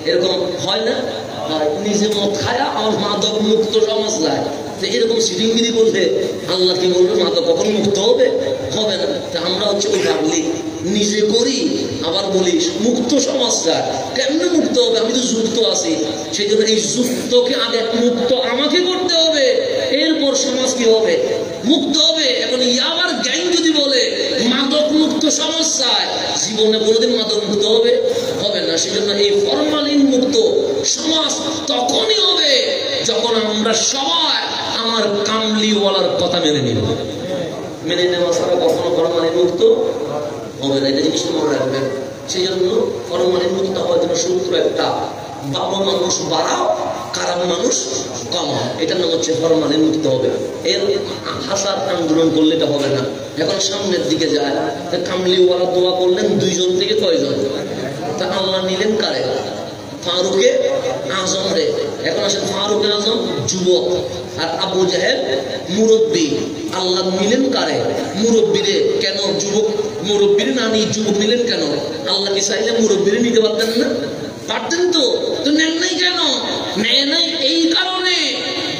এরকম হয় না? নিজে মদ খায়া আমার মাদক মুক্ত সমাজ লাগে। এরকম সিটিংগিরি করলে আল্লাহ কি বলবে মাদক কখন মুক্ত হবে? হবে না। আমরা হচ্ছে ওই পাবলিক, নিজে করি আবার বলিস মুক্ত সমাজ চায়। কেমনে মুক্ত হবে? আমি তো যুক্ত আছি। সেই জন্য এই যুক্তকে আগে মুক্ত আমাকে করতে হবে, এরপর সমাজ কি হবে? মুক্ত হবে। এখন ইয়াবার গ্যাং যদি বলে মাদক মুক্ত সমাজ চায়, জীবনে কোনোদিন মাদক মুক্ত হবে? হবে না। সেই জন্য এই ফরমালিন মুক্ত সমাজ তখনই হবে যখন আমরা সবাই আমার কামলিওয়ালার কথা মেনে নিব। মেনে নেওয়া ছাড়া কখনো ফরমালিন মুক্ত হবে না, এটা জিনিসটা মনে রাখবেন। সেই জন্য ফরমালিন মুক্ত হওয়ার জন্য সূত্র একটা, ভালো মানুষ বাড়াও, খারাপ মানুষ কমাও। এটার নাম হচ্ছে ফরমালিন মুক্ত হবে। এর হাসার আন্দোলন করলে এটা হবে না। এখন সামনের দিকে যায়, কামলিওয়ালা দোয়া করলেন 2 জন থেকে কয়জন? তা আল্লাহ নিলেন কারে? ফারুকে আজম রে। এখন আসেন ফারুকে আজম যুবক আর আবু জাহেল মুরব্বী। আল্লাহ নিলেন কারে? মুরব্বীরে। কেন যুবক মুরব্বীরে না নিয়ে যুবক নিলেন কেন? আল্লাহ কি চাইলে মুরব্বীরে নিতে পারতেন না? পারতেন তো। তো নেন নাই কেন? নেয় নাই এই কারণে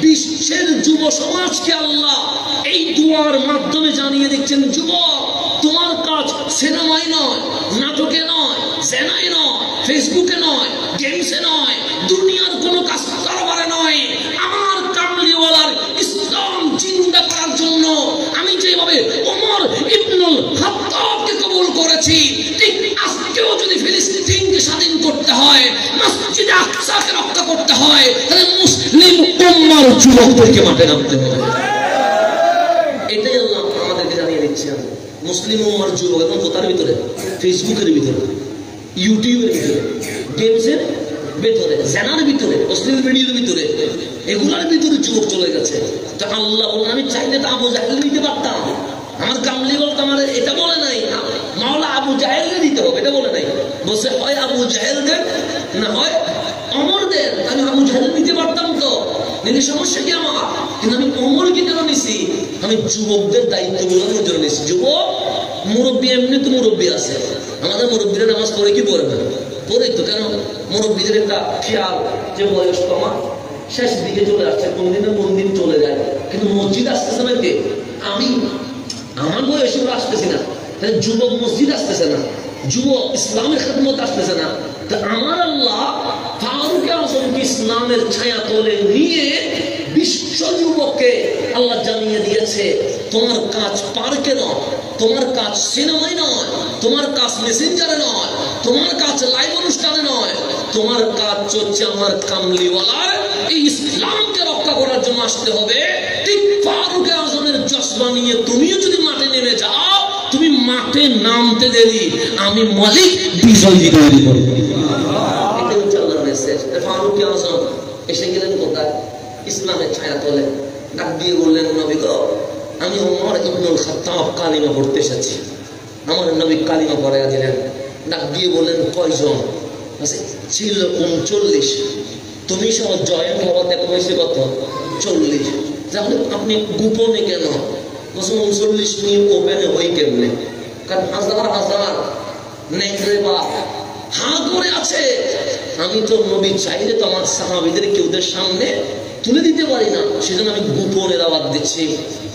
বিশ্বের যুব সমাজকে আল্লাহ এই দুয়ার মাধ্যমে জানিয়ে দিচ্ছেন, যুবক তোমার কাজ সিনেমায় নয়, নাটকে নয়, জেনায় নয়, ফেসবুকে নয়, গেমসে নয়, দুনিয়ার কোনো কাজ কারবারে নয়। আমার কামলিওয়ালার ইসলাম জিন্দা করার জন্য আমি যেভাবে ওমর ইবনুল খাত্তাবকে কবুল করেছি, ঠিক আজকেও যদি ফিলিস্তিনকে স্বাধীন করতে হয়, মসজিদে আকসাকে রক্ষা করতে হয়, তাহলে মুসলিম উম্মার যুবকদেরকে মাঠে নামতে হবে। এটাই আল্লাহ আমাদেরকে জানিয়ে দিচ্ছেন। মুসলিম উম্মার যুবক এখন কোথার ভিতরে? ফেসবুকের ভিতরে, ইউটিউবের ভিতরে, গেমসের ভিতরে, জেনার ভিতরে, অশ্লীল ভিডিওর ভিতরে, এগুলার ভিতরে যুবক চলে গেছে। তো আল্লাহ বলেন আমি চাইলে তো আবু জাহেল নিতে পারতাম। আমার কামলিওয়ালা আমার এটা বলে নাই মাওলা আবু জাহেলকে দিতে হবে, এটা বলে নাই। বলছে হয় আবু জাহেল দেন, না হয় অমর দেন। আমি আবু জাহেল নিতে পারতাম তো, নিলে সমস্যা কি আমার? কিন্তু আমি অমরকে কেন নিছি? আমি যুবকদের দায়িত্ব বোঝানোর জন্য নিছি। যুবক মুরব্বী, এমনি তো মুরব্বী আছে, আমাদের মুরব্বীরা নামাজ পড়ে কি পড়ে না? পড়ে তো। কেন? মুরব্বীদের একটা খেয়াল যে বয়স তোমার শেষ দিকে চলে আসছে, কোনদিন কোনদিন চলে যায়, কিন্তু মসজিদ আসতেছে না কে? আমি, আমার বয়সে আসতেছি না, যুবক মসজিদ আসতেছে না, যুবক ইসলামের খেদমত আসতেছে না। তো আমার আল্লাহ ফারুকে আজমকে ইসলামের ছায়া তলে নিয়ে বিশ্ব যুবককে আল্লাহ জানিয়ে দিয়েছে তোমার কাজ পার্কে নয়, তোমার কাজ সিনেমায় নয়, তোমার কাজ মেসেঞ্জারে নয়, তোমার কাজ লাইভ অনুষ্ঠানে নয়, তোমার কাজ হচ্ছে আমার কামলিওয়ালার এই ইসলামকে রক্ষা করার জন্য আসতে হবে। ঠিক ফারুকে আজমের জজবা নিয়ে তুমিও যদি মাঠে নেমে যাও, তুমি মাঠে নামতে দেরি, আমি মালিক বিজয়ী তৈরি করব। এটাই হচ্ছে আল্লাহর মেসেজ। ফারুকে আজম এসে গেলেন কোথায়? ইসলামের ছায়া তলে। ডাক দিয়ে বললেন নবী গো, আমি ওমর ইবনুল খাত্তাব কালিমা পড়তে এসেছি। আমার নবী কালিমা পড়াইয়া দিলেন। ডাক দিয়ে বললেন কয়জন? ছিল 39। তুমি সহ জয়েন্ট হওয়াতে হয়েছে কত? 40। তাহলে আপনি গোপনে কেন? 39 নিয়ে ওপেনে হই কেমনে? কারণ হাজার হাজার নেকড়ে বা হা করে আছে। আমি তো নবী চাইলে তো আমার সাহাবীদের কেউদের সামনে তুলে দিতে পারি না, সেজন্য আমি গোপনে দাওয়াত দিচ্ছি।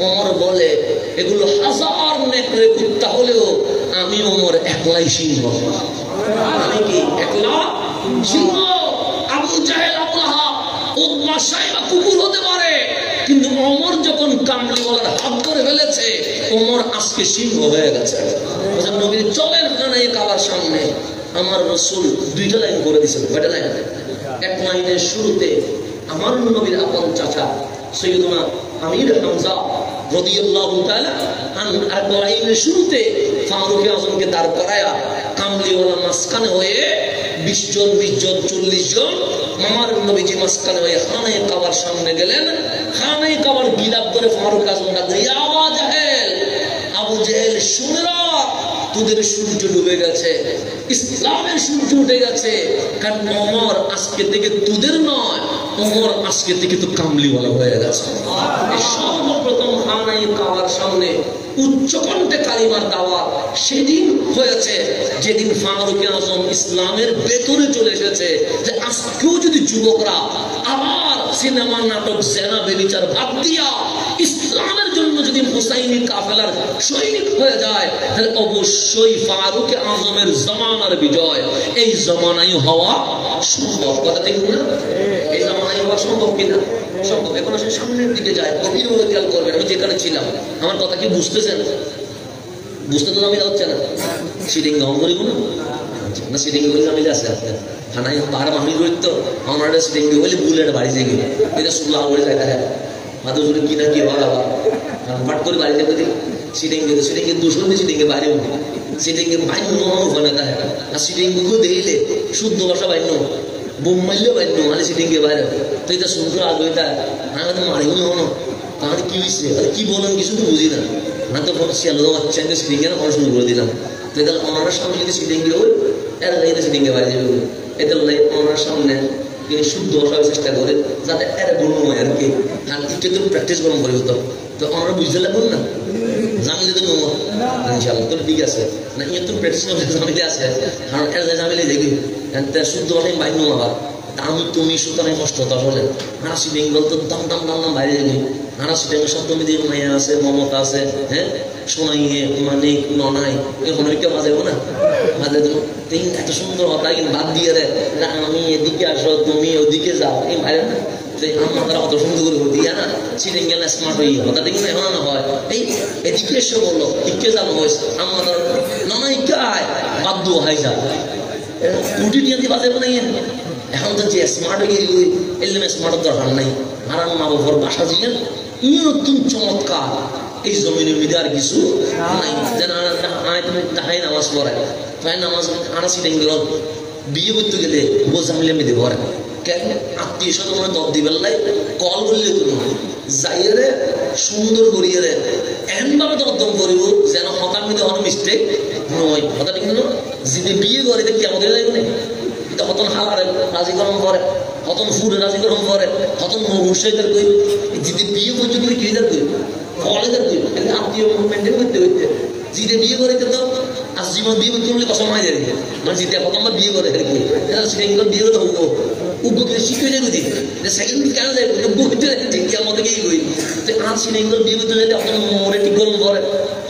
ওমর বলে এগুলো হাজার নেকড়ে কুত্তা হলেও আমি ওমর একলাই সিংহ। আমি কি একলা সিংহ? আবু জাহেল, আবু লাহাব, উতবা, শাইবা কুকুর হতে পারে, কিন্তু ওমর যখন কামলিওয়ালার হাত ধরে ফেলেছে, ওমর আজকে সিংহ হয়ে গেছে। নবী চলেন খানায় কাবার সামনে। আমার রাসূল 2টা লাইন করে দিয়েছেন। কয়টা লাইন? এক লাইনের শুরুতে আমার নবীর আপন চাচা সৈয়দনা আমির হামজা রাদিয়াল্লাহু তাআলা আনহু, আর লাইনের শুরুতে ফারুকে আজমকে দাঁড় করায়া কামলিওয়ালা মাঝখানে হয়ে 20 জন 40 জন আমার নবীজি মাঝখানে হয়ে খানায় কাবার সামনে গেলেন। খানায় কাবার গিলাপ করে ফারুক আজম ডাকলেন, ইয়া আবু জাহেল, আবু জাহেল শুনে রাখ, তোদের সূর্য ডুবে গেছে, ইসলামের সূর্য উঠে গেছে। কারণ ওমর আজকে থেকে তোদের নয়, ওমর আজকে থেকে তো কামলিওয়ালা হয়ে গেছে। এই সর্বপ্রথম খানাই কাবার সামনে উচ্চ কণ্ঠে কালিমার দাওয়াত সেদিন হয়েছে যেদিন ফারুক আজম ইসলামের ভেতরে চলে এসেছে। যে আজকেও যদি যুবকরা আবার সিনেমা নাটক জেনা বেবিচার ভাব দিয়া ইসলামের জন্য যদি হুসাইনি কাফেলার সৈনিক হয়ে যায়, তাহলে অবশ্যই ফারুক আজমের জমানার বিজয় এই জমানায় হওয়া সম্ভব। কথা ঠিক না? এই জমানায় হওয়া সম্ভব কিনা? সম্ভব। এখন আসলে সামনের দিকে যায়, গভীরভাবে খেয়াল করবেন। আমি যেখানে ছিলাম, আমার কথা কি বুঝতেছেন? বুঝতে তো জামিলা হচ্ছে না। সিটিং গ্রহণ করিব না, না সিটিং করে জামিলা আছে আপনার থানায় বারো মামি করিত আমার সিটিং বলে বুলেট বাড়ি যাই গেল এটা সুল্লাহ করে যায় দেখা মাদুর কি না কি হয় আবার ফাট করে বাড়ি যাবে সিটিং সিটিং দুশো সিটিং বাইরে সিটিং বাইন্য ওখানে দেখা আর সিটিং দিলে শুদ্ধ ভাষা বাইন্য বোম মারলেও বাইন্য মানে সিটিং বাইরে তো এটা শুনতে আগে এটা আমি তো মারিব না তাহলে কি হয়েছে কি বলেন কিছু তো বুঝি না না তো শিয়াল বাচ্চাকে সিটিং না পড়া শুরু করে দিলাম তো এটা ওনার সামনে যদি সিটিং ওই এরা যাইতে সিটিং বাইরে যাবে এটা ওনার সামনে তিনি শুদ্ধ ভাষার চেষ্টা করে যাতে এরা বলুন হয় আর কি আর টিকে তো প্র্যাকটিস গরম করে হতো তো ওনারা বুঝতে লাগবেন না জামিলে তো নমো ইনশাআল্লাহ তো ঠিক আছে না ইয়ে তো প্র্যাকটিস করতে জামিলে আছে কারণ এরা জামিলে দেখি শুদ্ধ ভাষায় বাইর নো আবার আমি তুমি সুতরাং কষ্ট হতো আসলে হারাসি বেঙ্গল তো দাম দাম দাম দাম বাইরে যাবি হারাসি বেঙ্গল শব্দ মেয়েদের মায়া আছে মমতা আছে হ্যাঁ সোনাইয়ে মানিক ননাই এরকম কেউ বাজাবো না বাজে তিন এত সুন্দর কথা কিন্তু বাদ দিয়ে রে আমি এদিকে আসো তুমি ওদিকে যাও এই বাইরে না আমরা অত সুন্দর করে দিয়া না চিনে গেলে স্মার্ট হয়ে কথা দেখি না এমন হয় এই এদিকে এসে বললো ইকে যাবো হয়েছে আমার ননাই কায় বাধ্য হয়ে যা রুটি নিয়ে দিয়ে বাজাবো না এখন তো যে স্মার্ট হয়ে গেলি এলে স্মার্টের দরকার নাই হারানো মা বাবার বাসা দিয়ে নতুন চমৎকার এই জমিনের মধ্যে আর কিছু নাই যেন তাহাই নামাজ পড়ায় তাই নামাজ আনাসি গেল বিয়ে করতে গেলে বোঝা মিলে মেয়েদে ভরে কেন আত্মীয় স্বজন দর দিবেন লাই কল করলে কোনো যাইয়ে সুন্দর করিয়ে এমনভাবে দরদম করিব যেন হকার মধ্যে অনেক মিস্টেক নয় কথা ঠিক না যদি বিয়ে করে দেখি আমাদের লাগবে না হতন হালারে রাজিকরণ করে হতন ফুরে রাজিকরণ করে হতন মুর্শিদের কই যদি বিয়ে করতে গেলে কি দাঁড় করবে কলেজের করবে কিন্তু আত্মীয় মেনটেন করতে হইতে যদি বিয়ে করে তো আর জীবন বিয়ে করতে হলে কসম হয় যায় মানে যেটা প্রথমবার বিয়ে করে আর কি সেটা বিয়ে করে হবো উগ্র শিখে যাবে সেকেন্ড কেন যায় ঠিক আমাদের গিয়ে কই আর সিনেঙ্গল বিয়ে করতে যাইলে হতন মোড়ে ঠিক গরম করে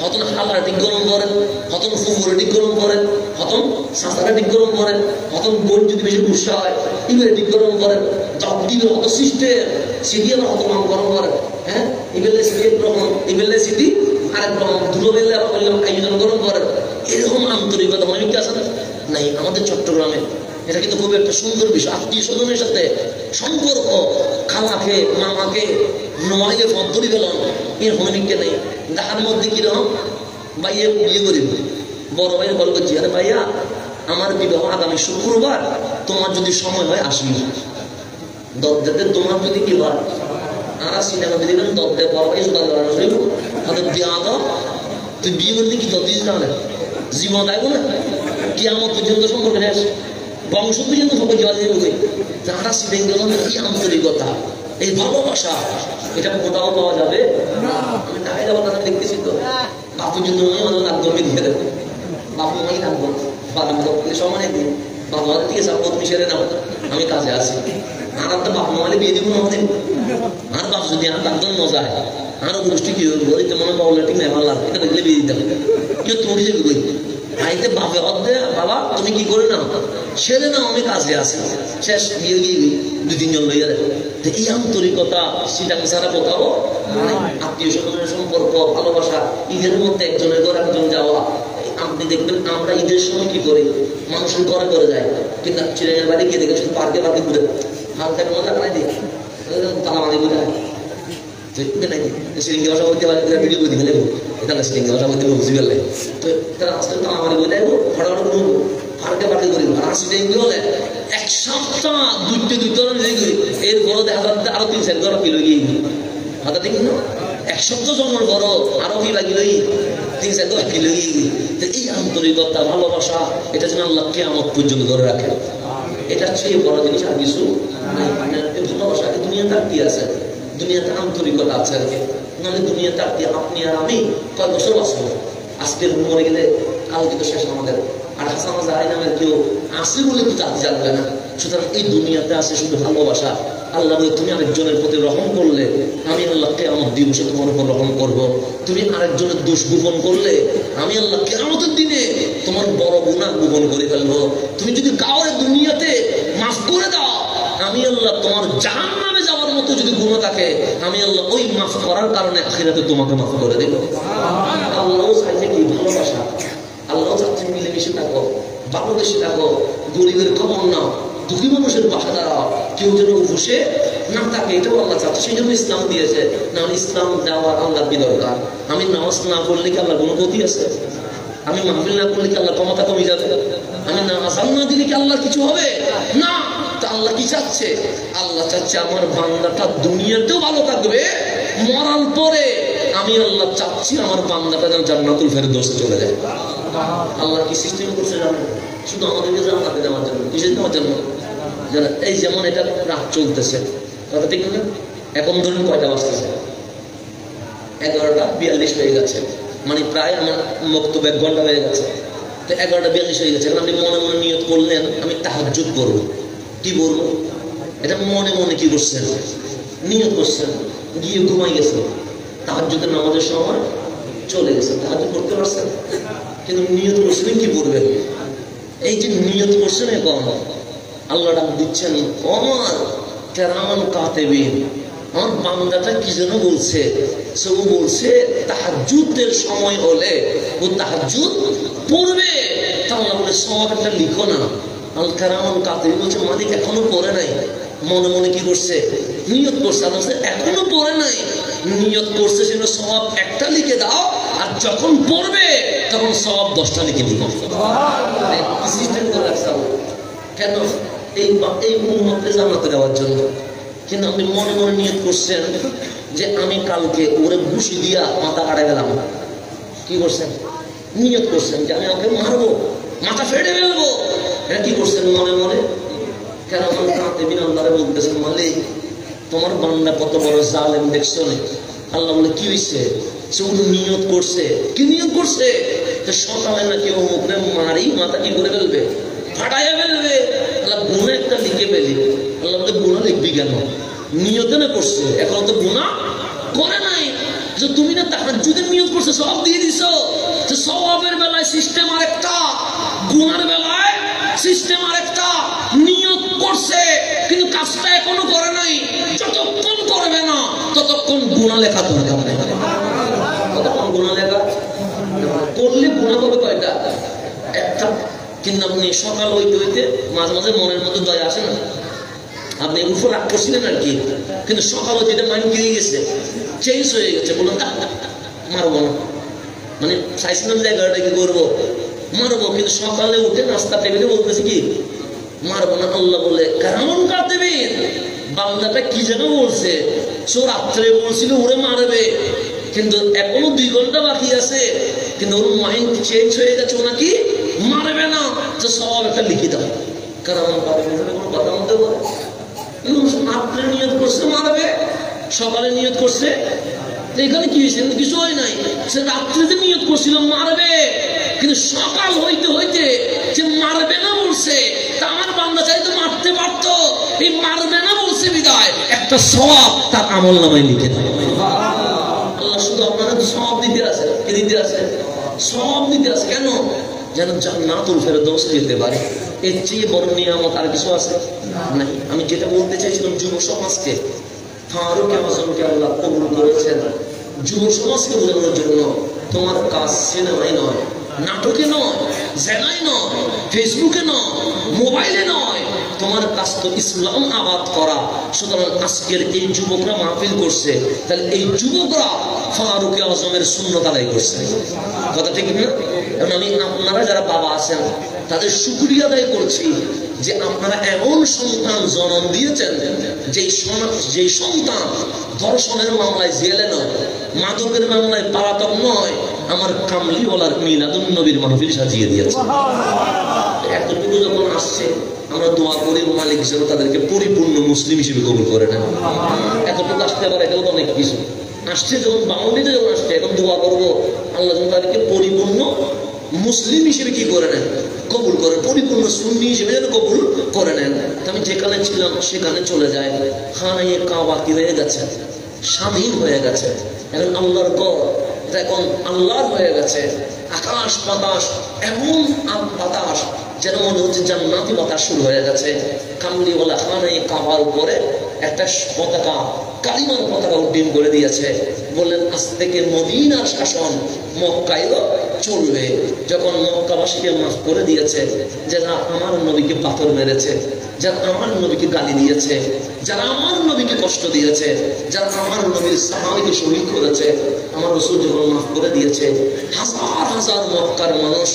হতন হালারে ঠিক গরম করে হতন ফুফুরে ঠিক গরম করে হতন সাঁতারা ঠিক গরম করে হতন বোন যদি বেশি গুসা হয় ইবেলে ঠিক গরম করে জব দিবে হত সিস্টেম সিটি আবার হত নাম গরম করে হ্যাঁ ইবেলে সিটি একরকম ইবেলে সিটি আরেক রকম দুটো বেলে আবার বললাম আয়োজন গরম করে এরকম আন্তরিকতা মনে কি আছে নাই আমাদের চট্টগ্রামে এটা কিন্তু খুব একটা সুন্দর বিষয় আত্মীয় স্বজনের সাথে সম্পর্ক খালাকে মামাকে নমাইলে পদ্ধতি গেল এর হনিকে নেই দেখার মধ্যে কিরকম ভাইয়া বিয়ে করিব বড় ভাইয়ের গল্প করছি আরে ভাইয়া আমার বিবাহ আগামী শুক্রবার তোমার যদি সময় হয় আসবি দরদাতে তোমার যদি কি হয় আর সিনেমা দিবেন দরদে বড় ভাই সুদান হয়তো বিয়া দাও তুই বিয়ে করলে কি দর দিস না জীবন দেখবো না কি আমার পর্যন্ত সম্পর্কে শেষ বংশ পর্যন্ত সম্পর্কে যারা সিটিং গেল কি আন্তরিকতা এই ভালোবাসা এটা কোথাও পাওয়া যাবে আমি ঢাকায় যাবো তাদের দেখতেছি তো বাপু জন্য আমাদের লাগবে দিয়ে দেবো বাপু মাই লাগবো সমানে দিই বাবা থেকে সাপোর্ট তুমি সেরে নাও আমি কাজে আসি আর তো বাপ মালে বিয়ে দিব না আমাদের আর বাপ যদি আর একদম মজায় আরো গোষ্ঠী কি বলি তো মনে পাবো ঠিক নাই ভালো লাগে এটা দেখলে বিয়ে দিতাম কেউ তুমি যে বই আইতে বাপে অর্ধে বাবা তুমি কি করে নাও সেরে নাও আমি কাজে আসি শেষ বিয়ে গিয়ে দুই তিনজন লইয়া দেখো এই আন্তরিকতা সেটা ছাড়া কোথাও আত্মীয় স্বজনের সম্পর্ক ভালোবাসা ঈদের মধ্যে একজনের ঘর একজন যাওয়া আপনি দেখবেন আমরা ঈদের সময় কি করি মানুষের ঘরে ঘরে যায় কিন্তু চিড়িয়ার বাড়ি গিয়ে দেখে শুধু পার্কে পার্কে ঘুরে হালকা মজা পাই দিই তালা মাঝে ঘুরে সিরিঙ্গি ভাষা বলতে পারে ভিডিও করে দিলে এটা সিরিঙ্গি ভাষা বলতে বুঝি গেলে তো তারা আস্তে তালা মাঝে ঘুরে যাবো ফটাফট করবো পার্কে পার্কে করি আর সিরিঙ্গি হলে এক সপ্তাহ দুইটা এর বড় দেখা যাচ্ছে আরো 3-4 ঘর কিলো গিয়ে কথা ঠিক না এক সপ্তাহ জন্মের বড় আরো কি লাগিল 3-4 কিলো। এই আন্তরিকতা ভালোবাসা এটা যেন আল্লাহ কিয়ামত পর্যন্ত ধরে রাখে। এটা চেয়ে বড় জিনিস আর কিছু নাই। ভালোবাসা দুনিয়াতে আর কি আছে? দুনিয়াতে আন্তরিকতা আছে আর কি। নাহলে দুনিয়াতে আর কি আপনি আর আমি কয়েক বছর বাঁচবো? আজকের মরে গেলে কালকে তো শেষ আমাদের। আর হাসান জাহাই নামের কেউ আছে বলে তো জাতি জানবে না। সুতরাং এই দুনিয়াতে আছে শুধু ভালোবাসা। আল্লাহ বলে তুমি আরেকজনের প্রতি রহম করলে আমি আল্লাহ কিয়ামত দিবসে তোমার উপর রহম করব। তুমি আরেকজনের দোষ গোপন করলে আমি আল্লাহ কিয়ামতের দিনে তোমার বড় গুনাহ গোপন করে ফেলবো। তুমি যদি কাউরে দুনিয়াতে মাফ করে দাও আমি আল্লাহ তোমার জাহান্নামে যাওয়ার মতো যদি গুনাহ থাকে আমি আল্লাহ ওই মাফ করার কারণে আখিরাতে তোমাকে মাফ করে দেব। আল্লাহ চাইছে কি? ভালোবাসা। আল্লাহ চাচ্ছে মিলেমিশে থাকো, বাংলাদেশে থাকো, গরিবের খবর নাও, দুঃখী মানুষের পাশে দাঁড়াও, কেউ যেন বসে না থাকে, এটাও আল্লাহ চাচ্ছে। সেই জন্য ইসলাম দিয়েছে। না ইসলাম দেওয়ার আল্লাহ কি দরকার? আমি নামাজ না পড়লে কি আল্লাহ কোনো ক্ষতি আছে? আমি মাহফিল না করলে কি আল্লাহ ক্ষমতা কমে যাবে? আমি আযান না দিলে কি আল্লাহ কিছু হবে না? তা আল্লাহ কি চাচ্ছে? আল্লাহ চাচ্ছে আমার বান্দাটা দুনিয়াতেও ভালো থাকবে, মরার পরে আমি আল্লাহ চাচ্ছি আমার বান্দাটা যেন জান্নাতুল ফেরদৌসে চলে যায়। আল্লাহ কি সিস্টেম করছে জানেন? শুধু আমাদেরকে জান্নাতে দেওয়ার জন্য। কিসের দেওয়ার জন্য? জানেন, এই যেমন এটা রাত চলতেছে, কথা ঠিক না? এখন ধরুন কয়টা বাজতেছে? 11:42 হয়ে গেছে। মানে প্রায় আমার বক্তব্য 1 ঘন্টা হয়ে গেছে। তো 11:42 হয়ে গেছে। এখন আপনি মনে মনে নিয়ত করলেন আমি তাহাজ্জুদ করবো। কি বলবো? এটা মনে মনে কি করছেন? নিয়ত করছেন, গিয়ে ঘুমাই গেছেন। তাহাজ্জুদের নামাজের সময় চলে গেছে, তাহাজ্জুদ করতে পারছেন, কিন্তু নিয়ত করছেন কি করবেন? এই যে নিয়ত করছেন, এখন আল্লাহ ডাক দিচ্ছেন আমার কিরামান কাতিবিন, আমার বান্দাটা কি যেন বলছে, সে বলছে তাহাজ্জুদের সময় হলে ও তাহাজ্জুদ পড়বে। তাহলে বলে সওয়াবটা লিখো না। আল কিরামান কাতিবিন বলছে মালিক এখনো পড়ে নাই। মনে মনে কি করছে? নিয়ত করছে। এখনো পড়ে নাই, নিয়ত করছে সেজন্য সওয়াব 1টা লিখে দাও, আর যখন পড়বে তখন সওয়াব 10টা লিখে দিব। সিস্টেম করে রাখছে কেন? এই উম্মতকে জান্নাতে দেওয়ার জন্য। কিন্তু আপনি মনে মনে নিয়ত করছেন যে আমি কালকে ওরে ঘুষি দিয়া মাথা কাটে গেলাম। কি করছেন? নিয়ত করছেন যে আমি ওকে মারবো, মাথা ফেটে ফেলবো। এটা কি করছেন মনে মনে? কেন আমার কাতিবিন আল্লাহরে বলতেছেন মালিক তোমার বান্দা কত বড় জালেম দেখছো না? আল্লাহ বলে কি হয়েছে? সে নিয়ত করছে। কি নিয়ত করছে? সকালে নাকি ও মুখে মারি মাথা কি করে ফেলবে, ফাটাইয়া ফেলবে। আল্লাহ গুনাহ একটা লিখে ফেলি। আল্লাহ বলে গুনাহ লিখবি কেন? নিয়তে না করছে, এখন তো গুনাহ করে নাই। যে তুমি না তাহাজ্জুদের নিয়ত করছে, সওয়াব দিয়ে দিছো। যে সওয়াবের বেলায় সিস্টেম আরেকটা, গুনাহের বেলায় সিস্টেম আরেকটা। নিয়ত করছে কিন্তু কাজটা এখনো করে নাই। যতক্ষণ করবে না ততক্ষণ গুনাহ লেখা দরকার নেই। ততক্ষণ গুনাহ লেখা করলে গুনাহ হবে কয়টা? একটা। কিন্তু আপনি সকাল হইতে হইতে মাঝে মাঝে মনের মধ্যে দয়া আসে না? আপনি উপর রাগ করছিলেন আর কি, কিন্তু সকাল হইতে মাইন্ড গিয়ে গেছে, চেঞ্জ হয়ে গেছে। বলুন মারবো না, মানে চাইছিলাম যে 11টা কি করবো, মারবো। কিন্তু সকালে উঠে নাস্তা টেবিলে বলতেছি কি মারবো না। আল্লাহ বলে কেমন কাতিবিন, বান্দাটা কি যেন বলছে, সে রাত্রে বলছিল ওরে মারবে, কিন্তু এখনো 2 ঘন্টা বাকি আছে, কিন্তু ওর মাইন্ড চেঞ্জ হয়ে গেছে, ও নাকি মারবে না। তো সব একটা লিখে দাও। কারণ কোনো কথা বলতে পারে রাত্রে নিয়ত করছে মারবে, সকালে নিয়ত করছে। এখানে কি হয়েছে? কিছু হয় নাই। সে রাত্রিতে নিয়ত করছিল মারবে, কিন্তু সকাল হইতে হইতে যে মারবে না বলছে, তা আমার বান্দা চাইতে মারতে পারতো। এই মারবে না বলছে বিদায় একটা সওয়াব তার আমল নামায় লিখে দেয়। আল্লাহ শুধু আপনারা সওয়াব দিতে আছে, কি দিতে আছে? সওয়াব দিতে আছে। কেন? যেন জান্নাতুল ফেরদৌসে যেতে পারে। এর চেয়ে বড় নিয়ামত আর কিছু আছে নাই। আমি যেটা বলতে চাইছিলাম, যুব সমাজকে ফারুক আযমকে আল্লাহ কবুল করেছেন যুব সমাজকে বোঝানোর জন্য। তোমার কাজ সিনেমায় নয়, নাটকে নয়, জেনায় নয়, ফেসবুকে নয়, মোবাইলে নয়, তোমার কাজ তো ইসলাম আবাদ করা। সুতরাং আজকের এই যুবকরা মাহফিল করছে, তাহলে এই যুবকরা ফারুক আযমের সুন্নাত আদায় করছে। কথা ঠিক না? এখন আমি আপনারা যারা বাবা আছেন তাদের শুকরিয়া আদায় করছি যে আপনারা এমন সন্তান জন্ম দিয়েছেন যেই সন্তান ধর্ষণের মামলায় জেলে নয়, মাদকের মামলায় পলাতক নয়, আমার কামলিওয়ালার মিলাদুন নবীর মাহফিল সাজিয়ে দিয়েছে। এতটুকু যখন আসছে আমরা দোয়া করি মালিক যেন তাদেরকে পরিপূর্ণ মুসলিম হিসেবে কবুল করে নেন। এতটুকু আসতে পারে, এটাও তো অনেক কিছু আসছে। যখন বাঙালিতে যখন আসছে, এখন দোয়া করবো আল্লাহ যেন তাদেরকে পরিপূর্ণ মুসলিম হিসেবে কি করে নেন, কবুল করে, পরিপূর্ণ সুন্নি হিসেবে যেন কবুল করে নেন। আমি যেখানে ছিলাম সেখানে চলে যায়, খানায় কাবা কি হয়ে গেছে, স্বাধীন হয়ে গেছে। এখন আল্লাহর ঘর, এটা এখন আল্লাহর হয়ে গেছে। আকাশ বাতাস এমন বাতাস যেন মনে হচ্ছে জান্নাতি বাতাস শুরু হয়ে গেছে। কামলিওয়ালা খানায় কাবার উপরে একটা পতাকা, কালিমার পতাকা উড্ডীন করে দিয়েছে। বললেন আজ থেকে মদিনার শাসন মক্কায়ও চলবে। যখন মক্কাবাসীকে মাফ করে দিয়েছে, যারা আমার নবীকে পাথর মেরেছে, যারা আমার নবীকে গালি দিয়েছে, যারা আমার নবীকে কষ্ট দিয়েছে, যারা আমার নবীর সাহাবীকে শহীদ করেছে, আমার রাসূল যখন মাফ করে দিয়েছে, হাজার হাজার মক্কার মানুষ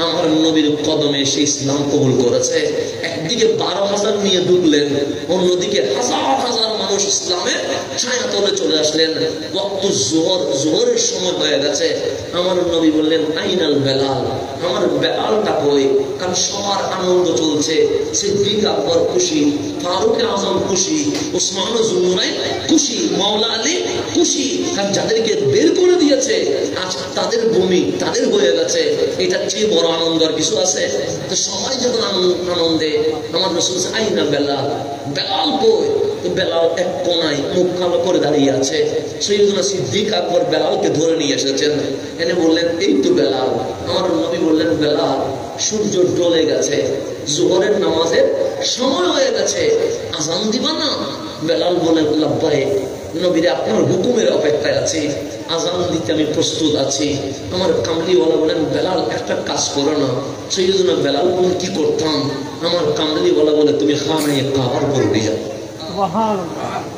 আমার নবীর কদমে এসে ইসলাম কবুল করেছে। একদিকে 12,000 নিয়ে ঢুকলেন, অন্যদিকে হাজার হাজার মানুষ ইসলামে ছায়াতলে চলে আসলেন। ওয়াক্ত জোহরের সময় হয়ে গেছে। আমার নবী বললেন আইনাল বেলাল, আমার বেলালটা কই? কারণ সবার আনন্দ চলছে। সিদ্দিক আকবর খুশি, ফারুক আজম খুশি, উসমান জুন্নুরাইন খুশি, মাওলা আলী খুশি। কারণ যাদেরকে বের করে দিয়েছে আজ তাদের ভূমি তাদের হয়ে গেছে। এটা চেয়ে বড় আনন্দ আর কিছু আছে? তো সবাই যখন আনন্দে, আমার রাসূল আইনা বেলাল, বেলাল কই? বেলাল এক কোনায় মুখ কালো করে দাঁড়িয়ে আছে। সাইয়েদনা সিদ্দিক আকবর বেলালকে ধরে নিয়ে এসেছেন, এনে বললেন এই তো বেলাল। আমার নবী বললেন বেলাল, সূর্য ডলে গেছে, জোহরের নামাজের সময় হয়ে গেছে, আজান দিবা না? বেলাল বলেন লাব্বাইক নবীরে, আপনার হুকুমের অপেক্ষায় আছি, আজান দিতে আমি প্রস্তুত আছি। আমার কামলিওয়ালা বলেন বেলাল একটা কাজ করো না। সাইয়েদনা বেলাল বলেন কি করতাম? আমার কামলিওয়ালা বলে তুমি খানায়ে কাবার উপর উঠে যাও,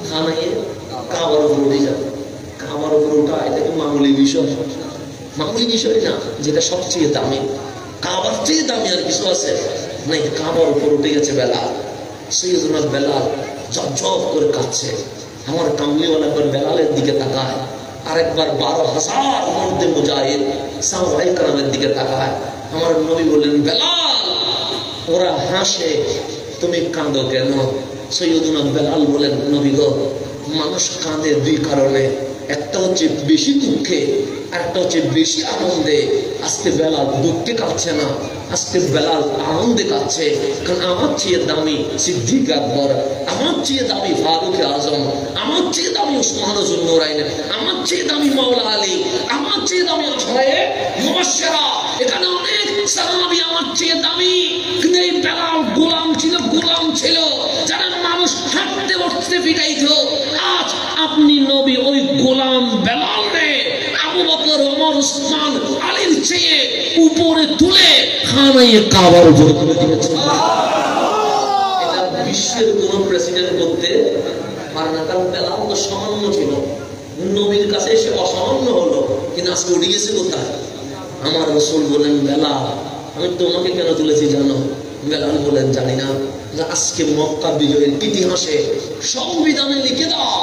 খানায়ে কাবার উপর উঠে যাও। কাবার উপর ওঠা এটা কি মামুলি বিষয়? মামুলি বিষয় না, যেটা সবচেয়ে দামি। কাবার চেয়ে দামি আর কিছু আছে নাই। কাবার উপর উঠে গেছে বেলাল। সাইয়েদনা বেলাল জব করে কাঁদছে। আমার কামলিওয়ালা একবার বেলালের দিকে তাকায়, আরেকবার 12,000 মর্দে মুজাহিদ সাহাবায়ে কেরামের দিকে তাকায়। আমার নবী বললেন বেলাল, ওরা হাসে, তুমি কাঁদো কেন? সৈয়দনা বেলাল বলেন নবী গো, মানুষ কাঁদে দুই কারণে, একটা হচ্ছে বেশি দুঃখে, আরেকটা হচ্ছে বেশি আনন্দে। আজকে বেলাল দুঃখে কাঁদছে না, আজকে বেলাল আনন্দে কাঁদছে। কারণ আমার চেয়ে দামি সিদ্দিক আকবর, আমার চেয়ে দামি ফারুক আজম, আমার চেয়ে দামি উসমান জুন্নুরাইন, আমার চেয়ে দামি মাওলা আলী, আমার চেয়ে দামি আশরায়ে মুবাশশিরা। এখানে অনেক সাহাবী আমার চেয়ে দামি। কিন্তু এই বেলাল গোলাম ছিল, যারা মানুষ হাঁটতে উঠতে পিটাইতো। আজ আপনি নবী ওই গোলাম বেলাল রে আবু বকর, ওমর, উসমান, আলীর চেয়ে উপরে তুলে খানায়ে কাবার উপর করে দিয়েছেন। এটা বিশ্বের কোন প্রেসিডেন্ট করতে পারে না, কারণ বেলাল তো সামান্য ছিল, নবীর কাছে এসে অসামান্য হলো। কিন্তু আজকে উঠে গেছে কোথায়? আমার রাসূল বলেন বেলাল, আমি তোমাকে কেন তুলেছি জানো? বেলাল বলেন জানি না। আজকে মক্কা বিজয়ের ইতিহাসে সংবিধানে লিখে দাও,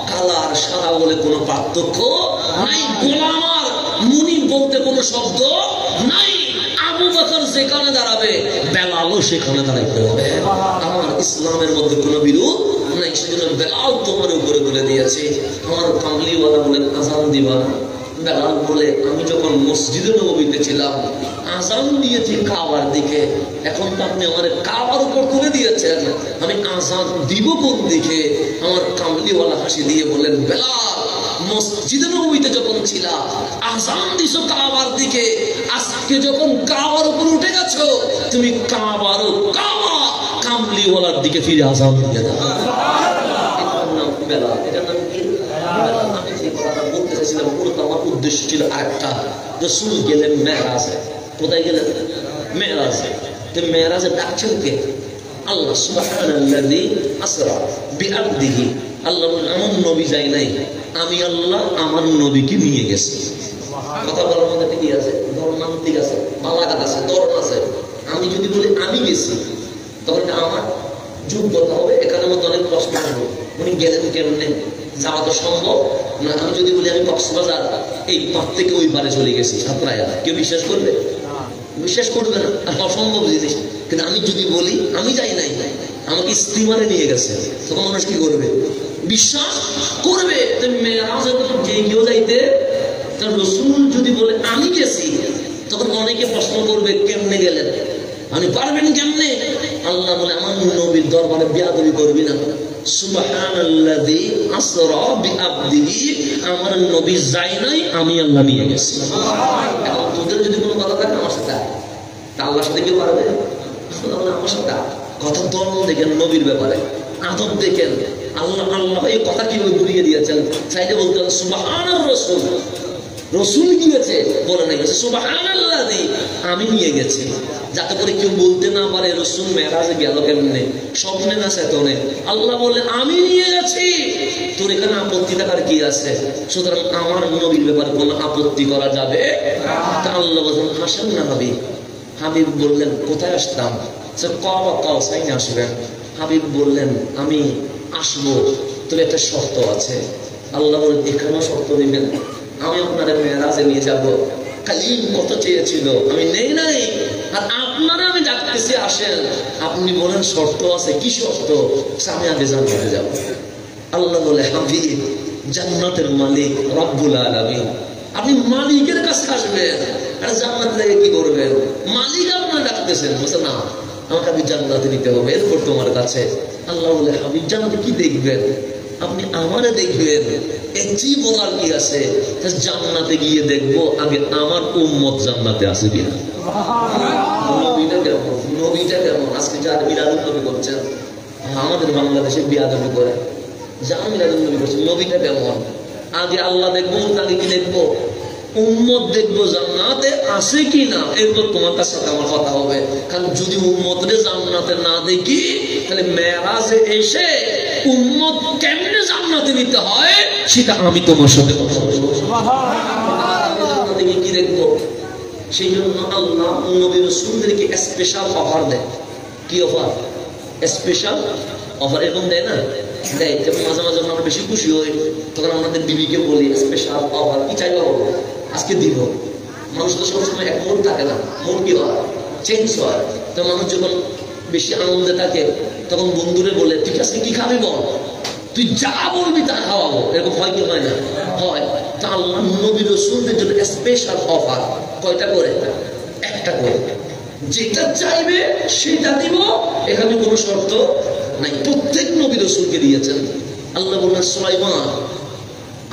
কালা আর সাদা বলে কোনো পার্থক্য নাই, গোলাম আর মুনিব বলতে কোনো শব্দ নাই। আবু বকর যেখানে দাঁড়াবে বেলালও সেখানে দাঁড়াইতে হবে। আমার ইসলামের মধ্যে কোনো বিরোধ নাই। সেজন্য বেলাল তোমার উপরে তুলে দিয়েছে। আমার কামলিওয়ালা বলেন আজান দিবা না? বেলাল বলে আমি যখন মসজিদে নববীতে ছিলাম আজান দিয়েছি কাবার দিকে, এখন তো আপনি আমার কাবার উপর তুলে দিয়েছেন, আমি আজান দিব কোন দিকে? আমার কামলিওয়ালা হাসি দিয়ে বললেন বেলাল, মসজিদে নববীতে যখন ছিলা আজান দিছো কাবার দিকে, আজকে যখন কাবার উপর উঠে গেছো তুমি কাবার কামলিওয়ালার দিকে ফিরে আজান দিয়ে দাও। এটার নাম বেলাল। এটার নাম কি? আমি যে কথাটা বলতে চাইছিলাম মূলত আমার উদ্দেশ্য ছিল আরেকটা। রাসূল গেলেন মেরাজে। কোথায় গেলেন? মেরাজে। তো মেরাজে ডাকছেন কে? আল্লাহ সুবহানাল্লাযী আসরা বিআবদিহি। আল্লাহ আমার নবী যাই নাই, আমি আল্লাহ আমার নবীকে নিয়ে গেছি। কথা বলার মধ্যে কি আছে? ধর্মান্তিক আছে, বালাগাত আছে, ধর্ম আছে। আমি যদি বলি আমি গেছি, তখন আমার যোগ্যতা হবে, এখানে মধ্যে অনেক প্রশ্ন আসবে, উনি গেলেন কেমনে, যাওয়া তো সম্ভব না। আমি যদি বলি আমি কক্সবাজার এই পার থেকে ওই পারে চলে গেছি সাতরায়া, কেউ বিশ্বাস করবে? বিশ্বাস করবে না, আর অসম্ভব জিনিস। কিন্তু আমি যদি বলি আমি যাই নাই, আমাকে স্টিমারে নিয়ে গেছে, তখন মানুষ কি করবে? বিশ্বাস করবে। মেরাজে যে কেউ যাইতে, তার রসুল যদি বলে আমি গেছি, তখন অনেকে প্রশ্ন করবে কেমনে গেলেন, আপনি পারবেন কেমনে? আল্লাহ বলে আমার নবীর দরবারে বেয়াদবি করবি না। সুবহানাল্লাযী আসরা বিআবদিহি, আমার নবী যাই নাই, আমি আল্লাহ নিয়ে গেছি। এখন তোদের যদি কোনো কথা থাকে আমার সাথে, তা আল্লাহর সাথে কেউ পারবে? আমার সাথে কথা দরম দেখেন, নবীর ব্যাপারে আদব দেখেন। আল্লাহ আল্লাহ এই কথা কিভাবে বুঝিয়ে দিয়েছেন। চাইলে বলতে হবে সুবহানার রাসূল, রসুল গিয়েছে বলে নাই, সুবহানাল্লাযী আমি নিয়ে গেছি, যাতে করে কেউ বলতে না পারে রসুল মেরাজে গেল কেমনে, স্বপ্নে না চেতনে। আল্লাহ বললেন আমি নিয়ে গেছি, তোর এখানে আপত্তি থাকার কি আছে? সুতরাং আমার নবীর ব্যাপারে কোনো আপত্তি করা যাবে তা আল্লাহ বললেন হাসেন না হাবিব। হাবিব বললেন কোথায় আসতাম? কাউসাইনে আসবেন। হাবিব বললেন আমি আসবো, তবে একটা শর্ত আছে। আল্লাহ বলেন এখানেও শর্ত দিবেন, আমি আপনারা মেরাজে নিয়ে যাব। কালিম কত চেয়েছিল, আমি নেই নাই, আর আপনারা আমি ডাকতেছি আসেন, আপনি বলেন শর্ত আছে। কি শর্ত? আমি আগে জান্নাতে যাব। আল্লাহ বলে হাবিব জান্নাতের মালিক রব্বুল আলামিন, আপনি মালিকের কাছে আসবেন, আর জান্নাত থেকে কি করবেন? মালিক আপনারা ডাকতেছেন, বলছে না আমাকে আপনি জান্নাতে নিতে হবে, এরপর তোমার কাছে। আল্লাহ বলে হাবিব জান্নাতে কি দেখবেন? আপনি আমারে দেখবেন, এর চেয়ে বলার কি আছে? জান্নাতে গিয়ে দেখবো আগে আমার উম্মত জান্নাতে আছে কিনা। নবীটা কেমন, নবীটা কেমন? আজকে যারা মিলাদুন নবী করছেন, আমাদের বাংলাদেশে বিয়াদবি করে, যারা মিলাদুন নবী করছেন, নবীটা কেমন? আগে আল্লাহ দেখবো, আগে কি দেখবো? উম্মত দেখবো জান্নাতে আছে কিনা, এরপর তোমার কাছে আমার কথা হবে। কারণ যদি উম্মতরে জান্নাতে না দেখি, তাহলে মেরাজে এসে উম্মত কেমনে জান্নাতে নিতে হয় সেটা আমি তোমার সাথে কথা বলবো। কি দেখবো? সেই জন্য আল্লাহ নবী রাসূলদেরকে স্পেশাল অফার দেয়। কি অফার? স্পেশাল অফার এরকম দেয় না? দেয়। যেমন মাঝে মাঝে আমরা বেশি খুশি হই, তখন আমাদের বিবিকে বলি স্পেশাল অফার, কি চাইবো আজকে দিব। মানুষ তো সবসময় এক মুড থাকে না, মুড কি হয়? চেঞ্জ হয়। তো মানুষ যখন বেশি আনন্দে থাকে, তখন বন্ধুরে বলে ঠিক আছে কি খাবি বল, তুই যা বলবি তা খাওয়াবো। এরকম হয় কি হয় না? হয়। তা আল্লাহ নবী রাসূলদের জন্য স্পেশাল অফার। কয়টা করে? একটা করে। যেটা চাইবে সেটা দিব, এখানে কোনো শর্ত নাই। প্রত্যেক নবী রাসূলকে দিয়েছেন। আল্লাহ বললেন সুলাইমান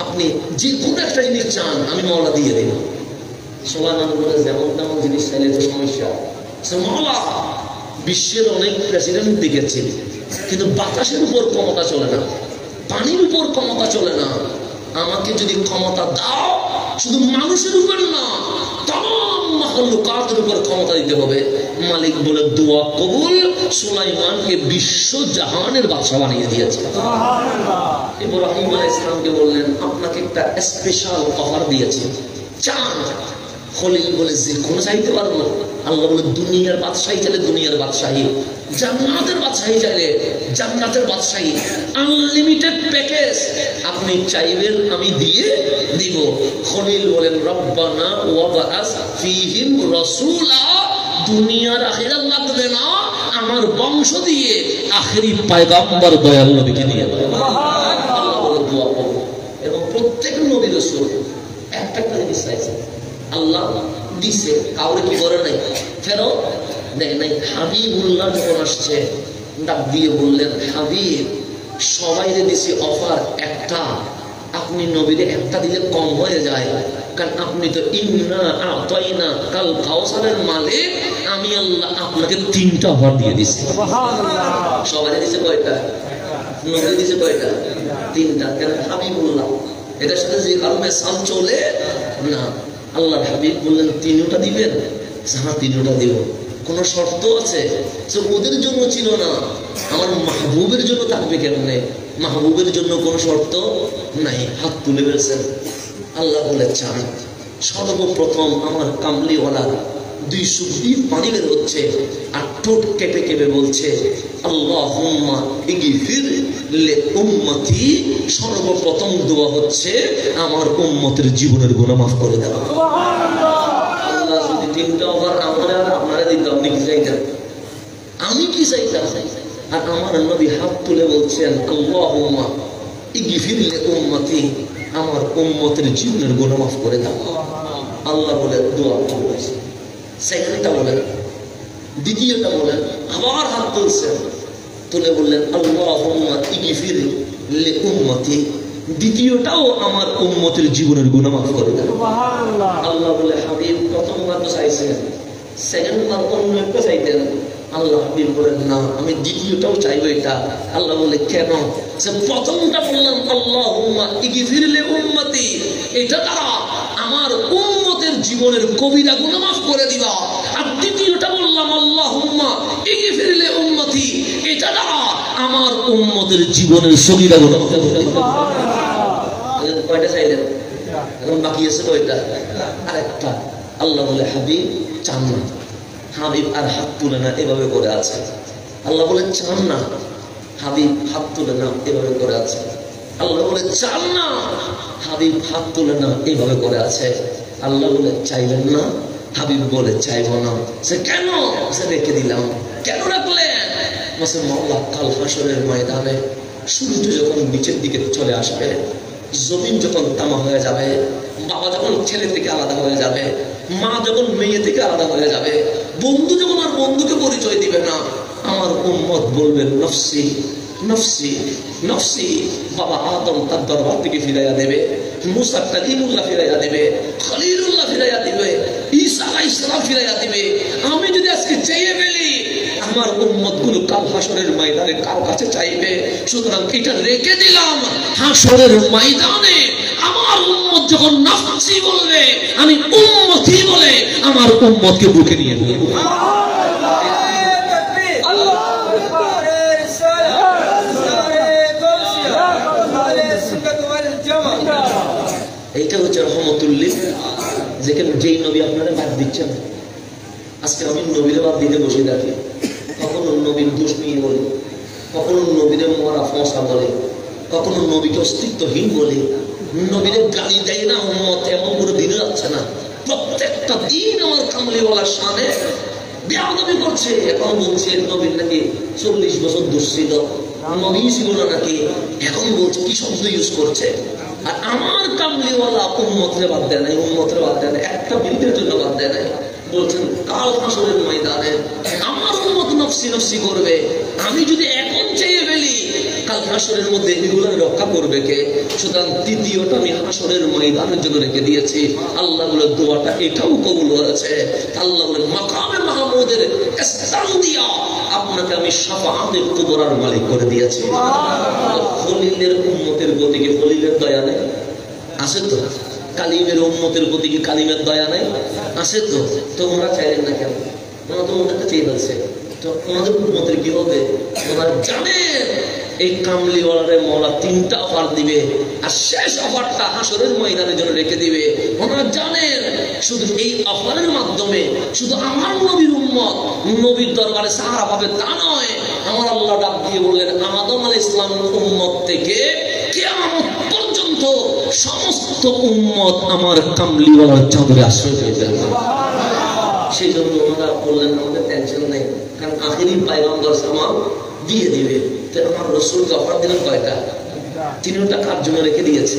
আপনি যে কোনো একটা জিনিস চান আমি মাওলা দিয়ে দেব। সুলাইমান বলে যেমন তেমন জিনিস চাইলে তো সমস্যা। মাওলা বিশ্বের অনেক প্রেসিডেন্ট দেখেছি, কিন্তু বাতাসের উপর ক্ষমতা চলে না, পানির উপর ক্ষমতা চলে না। আমাকে যদি ক্ষমতা দাও, শুধু মানুষের উপর না, তাম মাখলুকাতের উপর ক্ষমতা দিতে হবে। মালিক বলে দোয়া কবুল। সুলাইমানকে বিশ্ব জাহানের বাদশা বানিয়ে দিয়েছে। ইব্রাহিম আলাইহিস সালামকে বললেন আপনাকে একটা স্পেশাল অফার দিয়েছি, চান। খলিল বলে যে কোনো চাইতে পারবো না। আল্লাহ বলে দুনিয়ার বাদশাহী চাইলে দুনিয়ার বাদশাহী, জান্নাতের বাদশাহী চাইলে জান্নাতের বাদশাহী, আনলিমিটেড প্যাকেজ আপনি চাইবেন আমি দিয়ে দিব। খলিল বলেন রব্বানা ওয়াবাস ফীহিম রাসূলা, দুনিয়ার আখিরাত লাগবে না, আমার বংশ দিয়ে আখেরি পয়গম্বর দয়াল নবীকে দিয়ে দাও। আল্লাহ বলে দোয়া করো। এবং প্রত্যেক নবী রাসূল একটা করে চাইছে, আল্লাহ দিছে, কাউরে কি করে নাই, ফেরত দেয় নাই। হাবিবুল্লাহ যখন আসছে ডাক দিয়ে বললেন হাবিব সবাইরে দিছি অফার একটা, আপনি নবীরে একটা দিলে কম হয়ে যায়, কারণ আপনি তো ইন্না আতাইনা কাল কাউসারের মালিক, আমি আল্লাহ আপনাকে তিনটা অফার দিয়ে দিছি। সবাইরে দিছে কয়টা? নবী দিছে কয়টা? তিনটা। কেন? হাবিবুল্লাহ। এটার সাথে যে কারণে সাল চলে না। আল্লাহ হাবিব বললেন তিনটা দিবেন? হ্যাঁ তিনটা দিব। কোন শর্ত আছে? ওদের জন্য ছিল না, আমার মাহবুবের জন্য থাকবে কেমনে? মাহবুবের জন্য কোনো শর্ত নাই। হাত তুলে ফেলছেন। আল্লাহ বলে চান সর্বপ্রথম আমার কামলিওয়ালা দুই সুবি পানি বের হচ্ছে আর ঠোঁট কেঁপে কেঁপে বলছে আল্লাহুম্মা ইগফির লি উম্মতি। সর্বপ্রথম দোয়া হচ্ছে আমার উম্মতের জীবনের গুনাহ মাফ করে দাও। আল্লাহ যদি তিনটা ওভার আমার আর আপনারা দিত, আপনি কি চাইতেন? আমি কি চাইতাম? আর আমার নবী হাত তুলে বলছেন আল্লাহুম্মা ইগফির লি উম্মতি, আমার উম্মতের জীবনের গুনাহ মাফ করে দাও। আল্লাহ বলে দোয়া কবুল। সেকেন্ডটা বলেন, দ্বিতীয়টা বলেন, আবার হাত তুলছেন, তুলে বললেন আল্লাহুম্মা ইগফির লি উম্মতি, দ্বিতীয়টাও আমার উম্মতের জীবনের গুনাহ মাফ করে দাও। সুবহানাল্লাহ। আল্লাহ বলে হাবিব প্রথমবার তো চাইছেন, সেকেন্ডবার অন্য একটা চাইতেন। আল্লাহ হাবিব বলেন না, আমি দ্বিতীয়টাও চাইবো এটা। আল্লাহ বলে কেন? যে প্রথমটা বললাম আল্লাহুম্মা ইগফির লি উম্মতি, এটা দ্বারা আমার উম্মতের জীবনের কবিরা গুনাহ মাফ করে দিবা। আর দ্বিতীয়টা বললাম আল্লাহুম্মা ইগফির লি উম্মতি, এটা দ্বারা আমার উম্মতের জীবনের সগীরা গুনাহ মাফ করে দিবা। সুবহানাল্লাহ। কয়টা চাইলেন? এখন বাকি আছে কয়টা? আরেকটা। আল্লাহ বলে হাবিব চান না। হাবিব আর হাত তুলে না, এভাবে করে আছে। আল্লাহ বলে চান না, হাবিব হাত তুলে না, এভাবে করে আছে। আল্লাহ বলে চান না, হাবিব হাত তুলে না, এভাবে করে আছে। আল্লাহ বলে চাইলেন না, হাবিব বলে চাইব না। সে কেন? সে রেখে দিলাম। কেন রাখলেন? মাসে মাওলা কাল হাসরের ময়দানে সূর্য যখন নিচের দিকে চলে আসবে, জমিন যখন তামা হয়ে যাবে, বাবা যখন ছেলে থেকে আলাদা হয়ে যাবে, মা যখন মেয়ে থেকে আলাদা হয়ে যাবে, বন্ধু যখন আর বন্ধুকে পরিচয় দিবে না, আমার উম্মত বলবে নফসি নফসি নফসি। বাবা আদম তার দরবার থেকে ফিরাইয়া দেবে, মুসা কালিমুল্লাহ ফিরাইয়া দেবে, খলিলুল্লাহ ফিরাইয়া দিবে, ঈসা আলাইহিস সালাম ফিরাইয়া দিবে। আমি যদি আজকে চেয়ে ফেলি, আমার উম্মত গুলো কাল হাসরের ময়দানে কার কাছে চাইবে? সুতরাং এটা রেখে দিলাম। হাসরের ময়দানে আমার উম্মত যখন নফসি বলবে, আমি উম্মতি বলে আমার উম্মতকে বুকে নিয়ে নেব। এইটা হচ্ছে রহমতুল্লিল, যেখানে যেই নবী আপনারা বাদ দিচ্ছেন। আজকে আমি নবীরে বাদ দিতে বসে থাকি, কখনো নবীর দোষ নিয়ে বলি, কখনো নবীরে মরা ফসা বলে, কখনো নবীকে অস্তিত্বহীন বলে, নবীরে গালি দেয় না উম্মত, এমন কোনো দিনে যাচ্ছে না। প্রত্যেকটা দিন আমার কামলিওয়ালার শানে বেয়াদবি করছে। এখন বলছে নবীর নাকি 40 বছর দোষ ছিল, নবী ছিল না নাকি, এখন বলছে কি শব্দ ইউজ করছে। আর আমার কামলিওয়ালা উম্মতরে বাদ দেয় নাই, উম্মতরে বাদ দেয় না, একটা মিনিটের জন্য বাদ দেয় নাই। বলছেন কাল হাসরের ময়দানে আমার উম্মত নফসি নফসি করবে। আমি যদি এখন চেয়ে ফেলি, কাল হাসরের মধ্যে এগুলো রক্ষা করবে কে? সুতরাং তৃতীয়টা আমি হাসরের ময়দানের জন্য রেখে দিয়েছি। আল্লাহ বলে দোয়াটা এটাও কবুল হয়েছে। আল্লাহ বলে মাকামে মাহমুদের স্থান দিয়া আপনাকে আমি শাফাআতের কুবরার মালিক করে দিয়েছি। খলিলের উম্মতের প্রতি কি খলিলের দয়া নেই? আছে তো। কালিমের উম্মতের প্রতি কি কালিমের দয়া নেই? আছে তো। তো ওরা চাইলেন না কেন? ওরা তো ওনাকে চেয়ে ফেলছে। তো ওনাদের উম্মতের কি হবে? ওনারা জানেন এই কামলিওয়ালারে মওলা 3টা অফার দিবে, আর শেষ অফারটা হাসরের ময়দানের জন্য রেখে দিবে। ওনারা জানেন শুধু এই অফারের মাধ্যমে শুধু আমার নবীর উম্মত নবীর দরবারে সাহারা পাবে তা নয়। আমার আল্লাহ ডাক দিয়ে বললেন আদম আলাইহিস সালামের উম্মত থেকে কিয়ামত পর্যন্ত সমস্ত উম্মত আমার কামলিওয়ালার চাদরে আশ্রয় পেয়ে যাবে। সেই জন্য ওনারা বললেন আমাদের টেনশন নেই, কারণ আখিরি পয়গম্বর সামাল দিয়ে দিবে। তো আমার রাসূলকে অফার দিলেন কয়টা? 3টা কার জন্য রেখে দিয়েছে?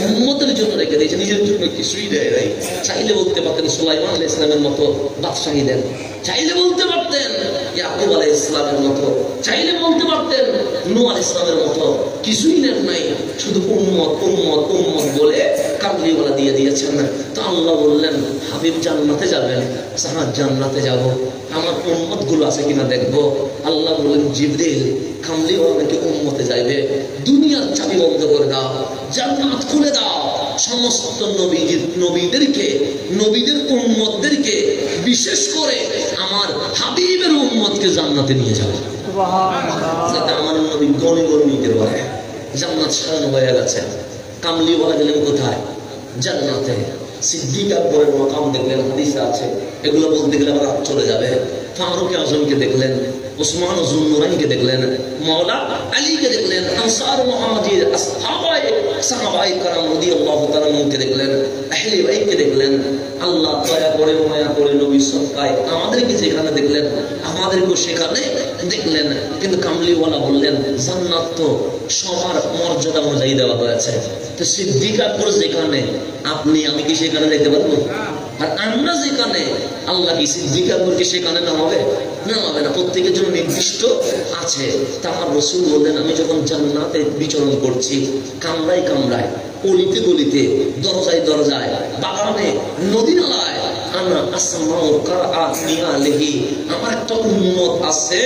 উম্মতের জন্য রেখে দিয়েছে, নিজের জন্য কিছুই দেয় নাই। চাইলে বলতে পারতেন সুলাইমান আলাইহিস সালামের মতো বাদশাহী দেন, চাইলে বলতে পারতেন ইয়াকুব আলাইহিস সালামের মতো, চাইলে বলতে পারতেন নূহ আলাইহিস সালামের মতো, কিছুই নেন নাই। শুধু উম্মত উম্মত উম্মত বলে কামলিওয়ালা দিয়ে দিয়েছেন। তো আল্লাহ বললেন হাবিব জান্নাতে যাবেন, সাহাব জান্নাতে যাব, আমার উম্মত গুলো আছে কিনা দেখবো। আল্লাহ বললেন জিবরিল কামলিওয়ালা নাকি উম্মতে যাইবে, দুনিয়ার চাবি বন্ধ করে দাও, জান্নাত খুলে দাও, সমস্ত নবীদেরকে নবীদের উম্মতদেরকে বিশেষ করে আমার হাবিবের উম্মতকে জান্নাতে নিয়ে যাবে। সুবহানাল্লাহ। যাতে আমার নবী গনে গনে নিতে পারে। জান্নাত সাজানো হয়ে গেছে। কামলিওয়ালা গেলেন কোথায়? জান্নাতে। সিদ্দিক আকবরের মাকাম দেখলেন, হাদিসে আছে এগুলো বলতে গেলে আবার রাত চলে যাবে। ফারুক আজমকে দেখলেন, ওসমান জুন্নুরাইনকে দেখলেন, মাওলা আলীকে দেখলেন, আনসার মুহাজির সাহাবায়ে কেরাম রাদিয়াল্লাহু তাআলা আনহুকে দেখলেন, আহলে বাইতকে দেখলেন। আল্লাহ দয়া করে মায়া করে নবী সদকায় আমাদেরকে যেখানে দেখলেন আমাদেরকেও সেখানে দেখলেন। কিন্তু কামলিওয়ালা বললেন জান্নাত তো সবার মর্যাদা অনুযায়ী দেওয়া হয়েছে, তো সিদ্দিক আকবর যেখানে আপনি আমি কি সেখানে দেখতে পারবো? আর আমরা যেখানে আল্লাহ কি সিদ্দিক আকবরকে সেখানে নামাবে? নামাবে না, প্রত্যেকের জন্য নির্দিষ্ট আছে। তা আমার রাসূল বললেন আমি যখন জান্নাতে বিচরণ করছি, কামরায় কামরায়, অলিতে গলিতে, দরজায় দরজায়, বাগানে, নদী নালায়, আমার একটা উম্মত আছে,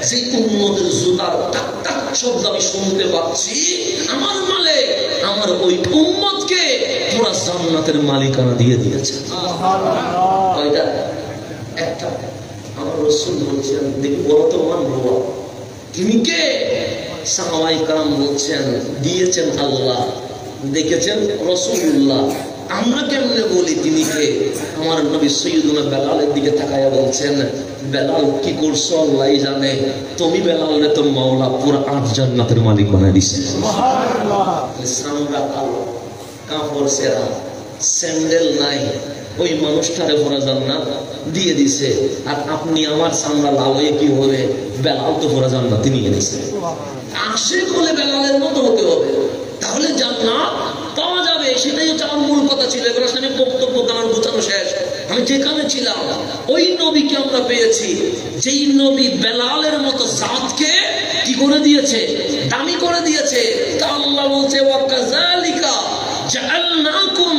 সেই উম্মতের জুতার টাক টাক শব্দ আমি শুনতে পাচ্ছি। আমার মালিক আমার ওই উম্মতকে পুরা জান্নাতের মালিকানা দিয়ে দিয়েছে। কয়টা? একটা। আমার রাসূল বলছেন দেখি বর্তমান বাবা তিনি কে? সাহাবায়ে কেরাম বলছেন দিয়েছেন আল্লাহ, দেখেছেন রাসূলুল্লাহ। আমরা কেমনে বলি তিনি কে? আমার নবী সাইয়্যিদুনা বেলালের দিকে তাকায়া বলছেন বেলাল কি করছো আল্লাহই জানে, তুমি বেলালে তো মাওলা পুরো 8 জান্নাতের মালিক বানায় দিয়েছে। সুবহানাল্লাহ। সামরা কালো, কাপড় সেরা, স্যান্ডেল নাই, ওই মানুষটারে পুরো জান্নাত দিয়ে দিছে। আর আপনি আমার সামরা লাল হয়ে কি হবে? বেলাল তো পুরো জান্নাত নিয়ে নিছে। আশিক হলে বেলালের মতো হতে হবে, তাহলে জান্নাত পাওয়া যাবে। সেটাই হচ্ছে আমার মূল কথা ছিল। এবার আমি বক্তব্য আমার গোছানো শেষ। আমি যেখানে ছিলাম ওই নবীকে আমরা পেয়েছি, যেই নবী বেলালের মতো জাতকে কি করে দিয়েছে? দামি করে দিয়েছে। তা আল্লাহ বলছে ওয়াকাযালিকা জাআলনাকুম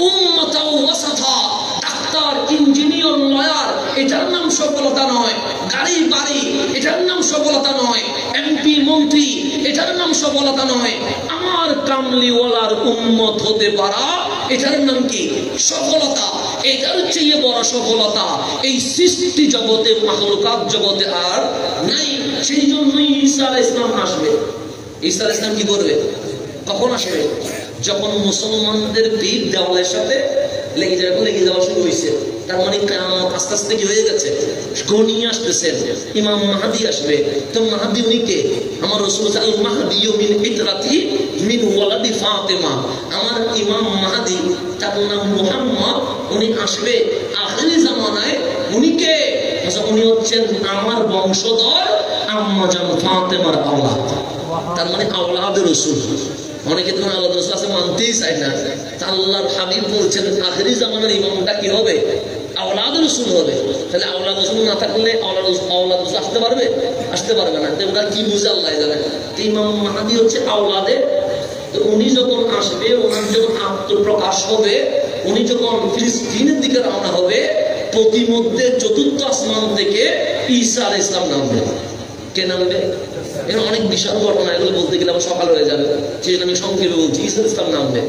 উম্মাতাও ওয়াসাতা। ডাক্তার, ইঞ্জিনিয়ার, লয়ার এটার নাম সফলতা নয়। গাড়ি বাড়ি এটার নাম সফলতা নয়। এমপি মন্ত্রী এটার নাম সফলতা নয়। আমার কামলিওয়ালার উম্মত হতে পারা এটার নাম কি? সফলতা। এটার চেয়ে বড় সফলতা এই সৃষ্টি জগতে, মাখলুকাত জগতে আর নাই। সেই জন্যই ঈসা আলাইহিস সালাম আসবে। ঈসা আলাইহিস সালাম কি করবে? কখন আসবে? যখন মুসলমানদের পিঠ দেওয়ালের সাথে লেগে যাওয়া শুরু হয়েছে, তার মানে কিয়ামত আস্তে আস্তে কি হয়ে গেছে, ঘনিয়ে আসতেছে। ইমাম মাহদি আসবে। তো মাহদি উনি কে? আমার রাসূল আল মাহদি মিন ইতরাতি মিন ওয়ালাদি ফাতেমা। আমার ইমাম মাহদি, তার নাম মুহাম্মদ, উনি আসবে আখিরি জামানায়। উনি কে? উনি হচ্ছেন আমার বংশধর আম্মা জান ফাতেমার আওলাদ। তার মানে আওলাদের রাসূল। অনেকে তো আল্লাহ রাসূল আছে মানতেই চায় না। আল্লাহর হাবিব বলছেন আখিরি জামানার ইমামটা কি হবে? আওলাদ রাসূল হবে। তাহলে আওলাদ রাসূল না থাকলে আওলাদ রাসূল আসতে পারবে? আসতে পারবে না। তো ওরা কি বুঝে আল্লাহ জানে। ইমাম মাহদি হচ্ছে আওলাদে। তো উনি যখন আসবে, ওনার যখন আত্মপ্রকাশ হবে, উনি যখন ফিলিস্তিনের দিকে রওনা হবে, প্রতিমধ্যে চতুর্থ আসমান থেকে ঈসা আলাইহিস সালাম নামবে। কে নামবে? এর অনেক বিশাল ঘটনা, এগুলো বলতে গেলে আবার সকাল হয়ে যাবে। সেই জন্য আমি সংক্ষেপে বলছি। ঈসা আলাইহিস সালাম নামবে।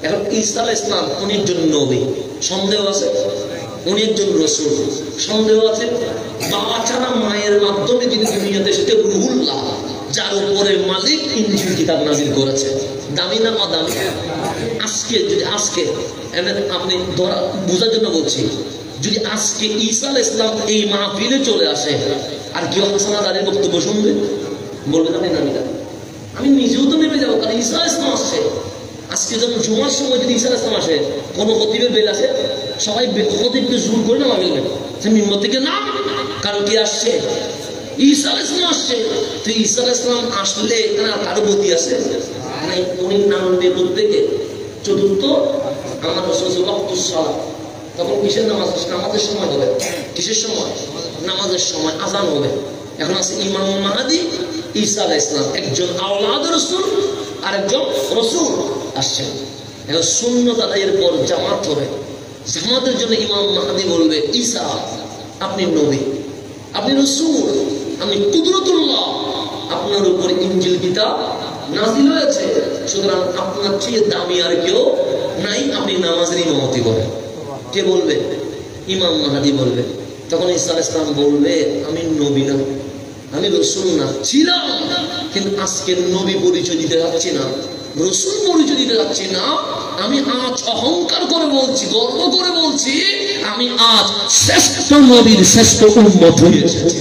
এখন ঈসা আলাইহিস সালাম উনি একজন নবী, সন্দেহ আছে? উনি একজন রাসূল, সন্দেহ আছে? বাবা ছাড়া মায়ের মাধ্যমে যিনি দুনিয়াতে এসেছে রুহুল্লাহ, যার উপরে মালিক ইনজিল কিতাব নাযিল করেছে। দামি না অদামি? আজকে যদি আপনি বোঝার জন্য বলছি, যদি আজকে ঈসা আলাইহিস সালাম এই মাহফিলে চলে আসে, আর কেউ হাসান আলীর বক্তব্য শুনবে? বলবেন আপনি নামি না। আমি নিজেও তো নেমে যাবো, কারণ ঈসা আলাইহিস সালাম আসছে। আজকে যখন জুমার সময় যদি ঈসা আলাইহিস সালাম আসে, কোনো খতিবের বেল আসে, সবাই খতিবকে জোর করে নামা ফেলবেন যে মিম্বর থেকে নাম, কারণ কি আসছে? ঈসা আলাইহিস সালাম আসছে। তো ঈসা আলাইহিস সালাম আসলে এখানে কারো গতি আছে? উনি নামবে প্রত্যেকে। চতুর্থ আমার রাসূল ওয়াক্তুস সালাত, তখন কিসের নামাজ? নামাজের সময় হবে। কিসের সময়? নামাজের সময় আযান হবে। এখন আছে ইমাম মাহদি ঈসা আলাইহিস সালাম, একজন আওলাদ রাসূল আর একজন রাসূল আসছে। এখন সুন্নাত আদায়ের পর জামাত হবে। জামাতের জন্য ইমাম মাহদি বলবে ঈসা আপনি নবী, আপনি রাসূল, আপনি কুদরতুল্লাহ, আপনার উপর ইনজিল কিতাব নাযিল হয়েছে, সুতরাং আপনার চেয়ে দামি আর কেউ নাই, আপনি নামাজের ইমামতি করেন। কে বলবে? ইমাম মাহদি বলবে। তখন ঈসা আলাইহিস সালাম বলবে আমি নবী না, আমি রাসূল না, ছিলাম, কিন্তু আজকে নবী পরিচয় দিতে যাচ্ছি না, রাসূল পরিচয় দিতে যাচ্ছি না। আমি আজ অহংকার করে বলছি, গর্ব করে বলছি আমি আজ শ্রেষ্ঠ নবীর শ্রেষ্ঠ উম্মত হয়ে এসেছি।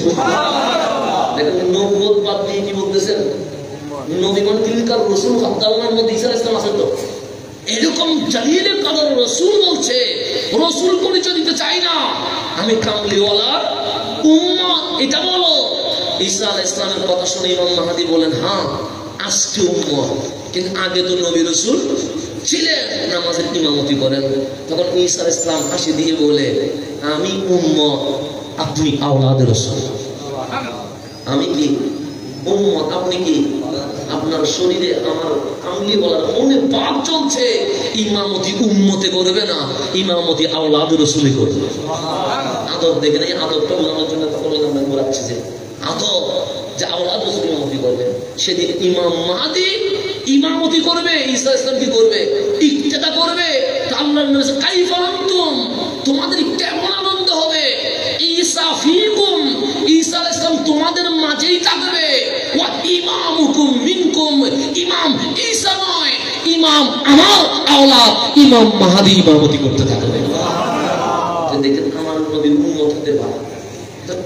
দেখেন নবুয়ত বাদ দিয়ে কি বলতেছেন, নবী মানে তিলকার রাসূল খাদ্দাওয়ার মধ্যে ঈসা আলাইহিস সালাম আছে তো, এরকম জালিলে কদর রাসূল বলছে, রাসূল পরিচয় দিতে চাই না, আমি কামলিওয়ালা উম্মত এটা বলো। ঈসা আলাইহিস সালামের কথা শুনে ইমাম মাহদী বলেন, হ্যাঁ আজকে উম্মত, কিন্তু আগে তো নবী রাসূল ছিলেন, নামাজের ইমামতি করেন। তখন ঈসা আলাইহিস সালাম হাসি দিয়ে বলে, আমি উম্মত, আপনি আওলাদ রাসূল। আমি কি উম্মত, আপনি কি? আপনার শরীরে আমার কামলি বলার মনে পাপ চলছে, ইমামতি উম্মতে করবে না, ইমামতি আওলাদ রাসূলই করবে। আদব দেখে নাই, আদবটা বোঝানোর জন্য তখন আমরা ঘোরাচ্ছি যে আদব যে আওলাদ রাসূল ইমামতি করবে। সেদিন ইমাম মাহদী ইমামতি করবে, ঈসা ইসলাম কি করবে? ইক্তেদা করবে। আল্লাহর নবী বলেছেন, কাইফা আনতুম, তোমাদের কেমন আনন্দ হবে, ঈসা ফীকুম, ঈসা আলাইহিস সালাম তোমাদের মাঝেই থাকবে, ওয়া ইমামুকুম মিনকুম, ইমাম ঈসা নয়, ইমাম আমার আওলাদ ইমাম মাহদী ইমামতি করতে থাকবে। দেখেন আমার নবীর উম্মত হতে পারে,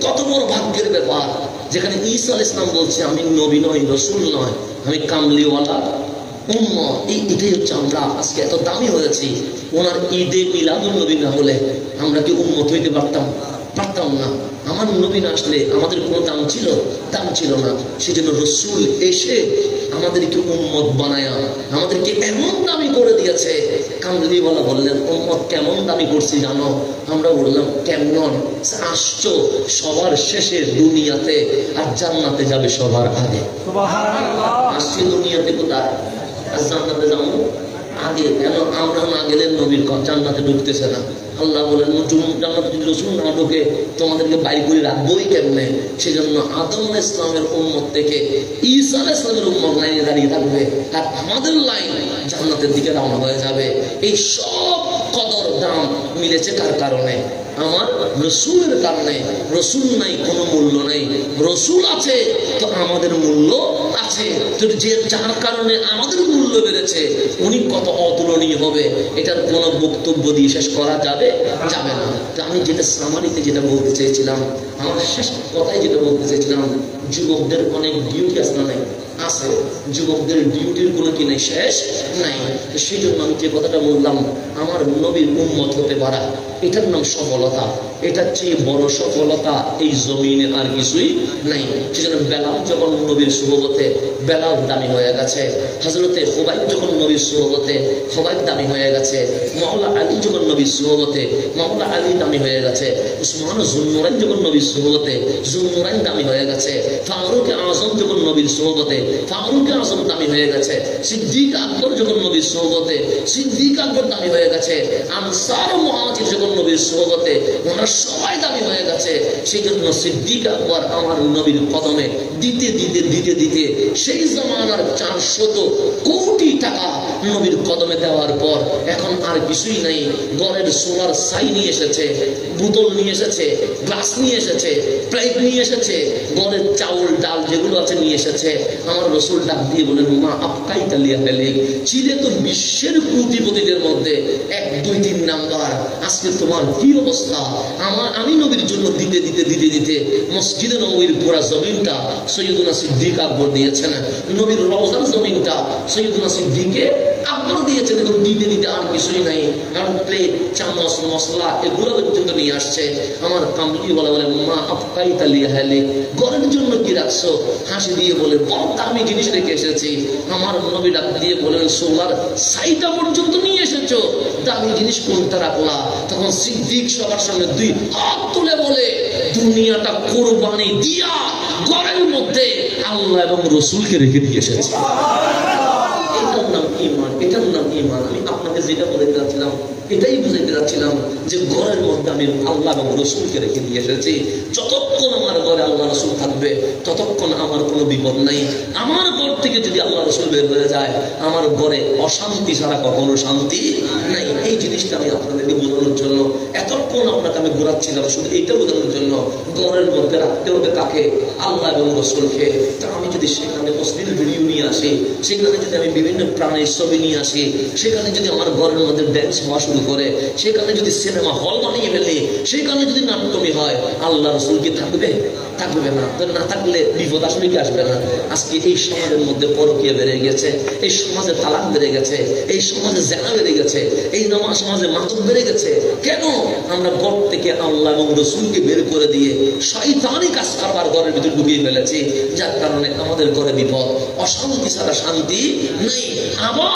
কত বড় ভাগ্যের ব্যাপার, যেখানে ঈসা আলাইহিস সালাম বলছে আমি নবী নয়, রাসূল নয়, আমি কামলিওয়ালা উম্মত। এটাই হচ্ছে আমরা আজকে এত দামি হয়েছি। ওনার ঈদে মিলাদুন নবী না হলে আমরা কি উম্মত হইতে পারতাম না। আমার নবী না আসলে আমাদের কোনো দাম ছিল না। সেজন্য রাসূল এসে আমাদেরকে উম্মত বানায়া আমাদেরকে এমন দামি করে দিয়েছে। কামলিওয়ালা বললেন, উম্মত কেমন দামি করছি জানো? আমরা বললাম কেমন? আসছো সবার শেষে দুনিয়াতে, আর জান্নাতে যাবে সবার আগে। সুবহানাল্লাহ। আসছি দুনিয়াতে কোথায়, আর জান্নাতে যাবো আগে। কেন? আমরা না গেলে নবীর জান্নাতে ঢুকতেছে না। আল্লাহ বলেন, জান্নাতে যদি রাসূল না ঢোকে তোমাদেরকে বাইর করে রাখবোই কেমনে? সেজন্য আদম আলাইহিস সালামের উম্মত থেকে ঈসা আলাইহিস সালামের উম্মত লাইনে দাঁড়িয়ে থাকবে, আর আমাদের লাইন জান্নাতের দিকে রওনা হয়ে যাবে। এই সব কদর দাম মিলেছে কার কারণে? আমার রাসূলের কারণে। রাসূল নাই কোনো মূল্য নাই, রাসূল আছে তো আমাদের মূল্য আছে। তো যে যার কারণে আমাদের মূল্য বেড়েছে উনি কত অতুলনীয় হবে, এটার কোনো বক্তব্য দিয়ে শেষ করা যাবে না। তো আমি যেটা সামারিতে যেটা বলতে চেয়েছিলাম, আমার শেষ কথায় যেটা বলতে চেয়েছিলাম, যুবকদের অনেক ডিউটি আছে, যুবকদের ডিউটির কোনো কি নেই, শেষ নাই। সেই জন্য আমি যে কথাটা বললাম, আমার নবীর উম্মত হতে পারা এটার নাম সফলতা। এটার চেয়ে বড় সফলতা এই জমিনে আর কিছুই নাই। সেজন্য বেলাল যখন নবীর সুহবতে, বেলাল দামি হয়ে গেছে। হযরতে খুবাইব যখন নবীর সুহবতে, খুবাইব দামি হয়ে গেছে। মাওলা আলী যখন নবীর সুহবতে, মাওলা আলী দামি হয়ে গেছে। উসমান যুন্নুরাইন যখন নবীর সুহবতে, যুন্নুরাইন দামি হয়ে গেছে। ফারুক আযম যখন নবীর সুহবতে, ফারুক আযম দামি হয়ে গেছে। সিদ্দিক আকবর যখন নবীর সুহবতে, সিদ্দিক আকবর দামি হয়ে গেছে। আনসার ও মুহাজির যখন নবীর সুহবতে, ওনারা সবাই দামি হয়ে গেছে। সেই জন্য সিদ্দিক আকবর আমার নবীর কদমে দিতে সেই জামানার 400 কোটি টাকা নবীর কদমে দেওয়ার পর এখন আর কিছুই নাই। ঘরের সোলার ছাই নিয়ে এসেছে, বোতল নিয়ে এসেছে, গ্লাস নিয়ে এসেছে, প্লেট নিয়ে এসেছে, ঘরের চাউল ডাল যেগুলো আছে নিয়ে এসেছে। আমার রাসূল ডাক দিয়ে বলেন, মা আপকাইতা লিয়া মালিক, ছিলে তো বিশ্বের কোটিপতিদের মধ্যে 1, 2, 3 নাম্বার, আজকে তোমার কি অবস্থা? আমি নবীর জন্য দিতে মসজিদে নববীর পুরা জমিনটা সৈয়দুনা সিদ্দিক আকবর দিয়েছেন। নবীর রওজার জমিনটা সৈয়দুনা সিদ্দিকে আকবর দিয়েছেন। এবং দিতে আর কিছুই নাই, কারণ প্লেট, চামচ, মশলা এগুলো পর্যন্ত নিয়ে আসছে। আমার কামলিওয়ালা বলে, মা আপকাইতা লিয়া মালিক, ঘরের জন্য কি রাখছো? হাসি দিয়ে বলে, বড় দামি জিনিস রেখে এসেছি। আমার নবী ডাক দিয়ে বলেন, সোলার ছাইটা পর্যন্ত নিয়ে এসেছো, দামি জিনিস কোনটা রাখলা? তখন সিদ্দিক সবার সামনে 2 হাত তুলে বলে, দুনিয়াটা কোরবানি দিয়া ঘরের মধ্যে আল্লাহ এবং রাসূলকে রেখে দিয়ে এসেছে। এটার নাম ঈমান, এটার নাম ঈমান। আমি আপনাকে যেটা বলতে যাচ্ছিলাম এটাই বুঝাইতে যাচ্ছিলাম যে ঘরের মধ্যে আমি আল্লাহ এবং রাসূলকে রেখে দিয়ে এসেছি। যতক্ষণ আমার ঘরে আল্লাহ রাসূল থাকবে ততক্ষণ আমার কোনো বিপদ নাই। আমার ঘর থেকে যদি আল্লাহ রাসূল বের হয়ে যায়, আমার ঘরে অশান্তি ছাড়া কখনো শান্তি নাই। এই জিনিসটা আমি আপনাদেরকে বোঝানোর জন্য এতক্ষণ আপনাকে আমি ঘোরাচ্ছিলাম, শুধু এইটা বোঝানোর জন্য। ঘরের মধ্যে রাখতে হবে কাকে? আল্লাহ এবং রাসূলকে। তা আমি যদি সেখানে অশ্লীল ভিডিও নিয়ে আসি, সেখানে যদি আমি বিভিন্ন প্রাণের ছবি নিয়ে আসি, সেখানে যদি আমার ঘরের মধ্যে ড্যান্স হওয়া শুরু করে, সেখানে যদি সিনেমা হল বানিয়ে ফেলে, সেখানে যদি নাট্যমি হয়, আল্লাহ রাসূল কি থাকবে? থাকবে না। তো না থাকলে বিপদ আসলে কি আসবে না? আজকে এই সমাজের মধ্যে পরকীয়া বেড়ে গেছে, এই সমাজে তালাক বেড়ে গেছে, এই সমাজে জেনা বেড়ে গেছে, এই সমাজে মাদক বেড়ে গেছে। কেন? আমরা ঘর থেকে আল্লাহ এবং রাসূলকে বের করে দিয়ে শয়তানি কাজ কারবার ঘরের ভিতর ঢুকিয়ে ফেলেছি, যার কারণে আমাদের ঘরে বিপদ, অশান্তি ছাড়া শান্তি নেই। আবার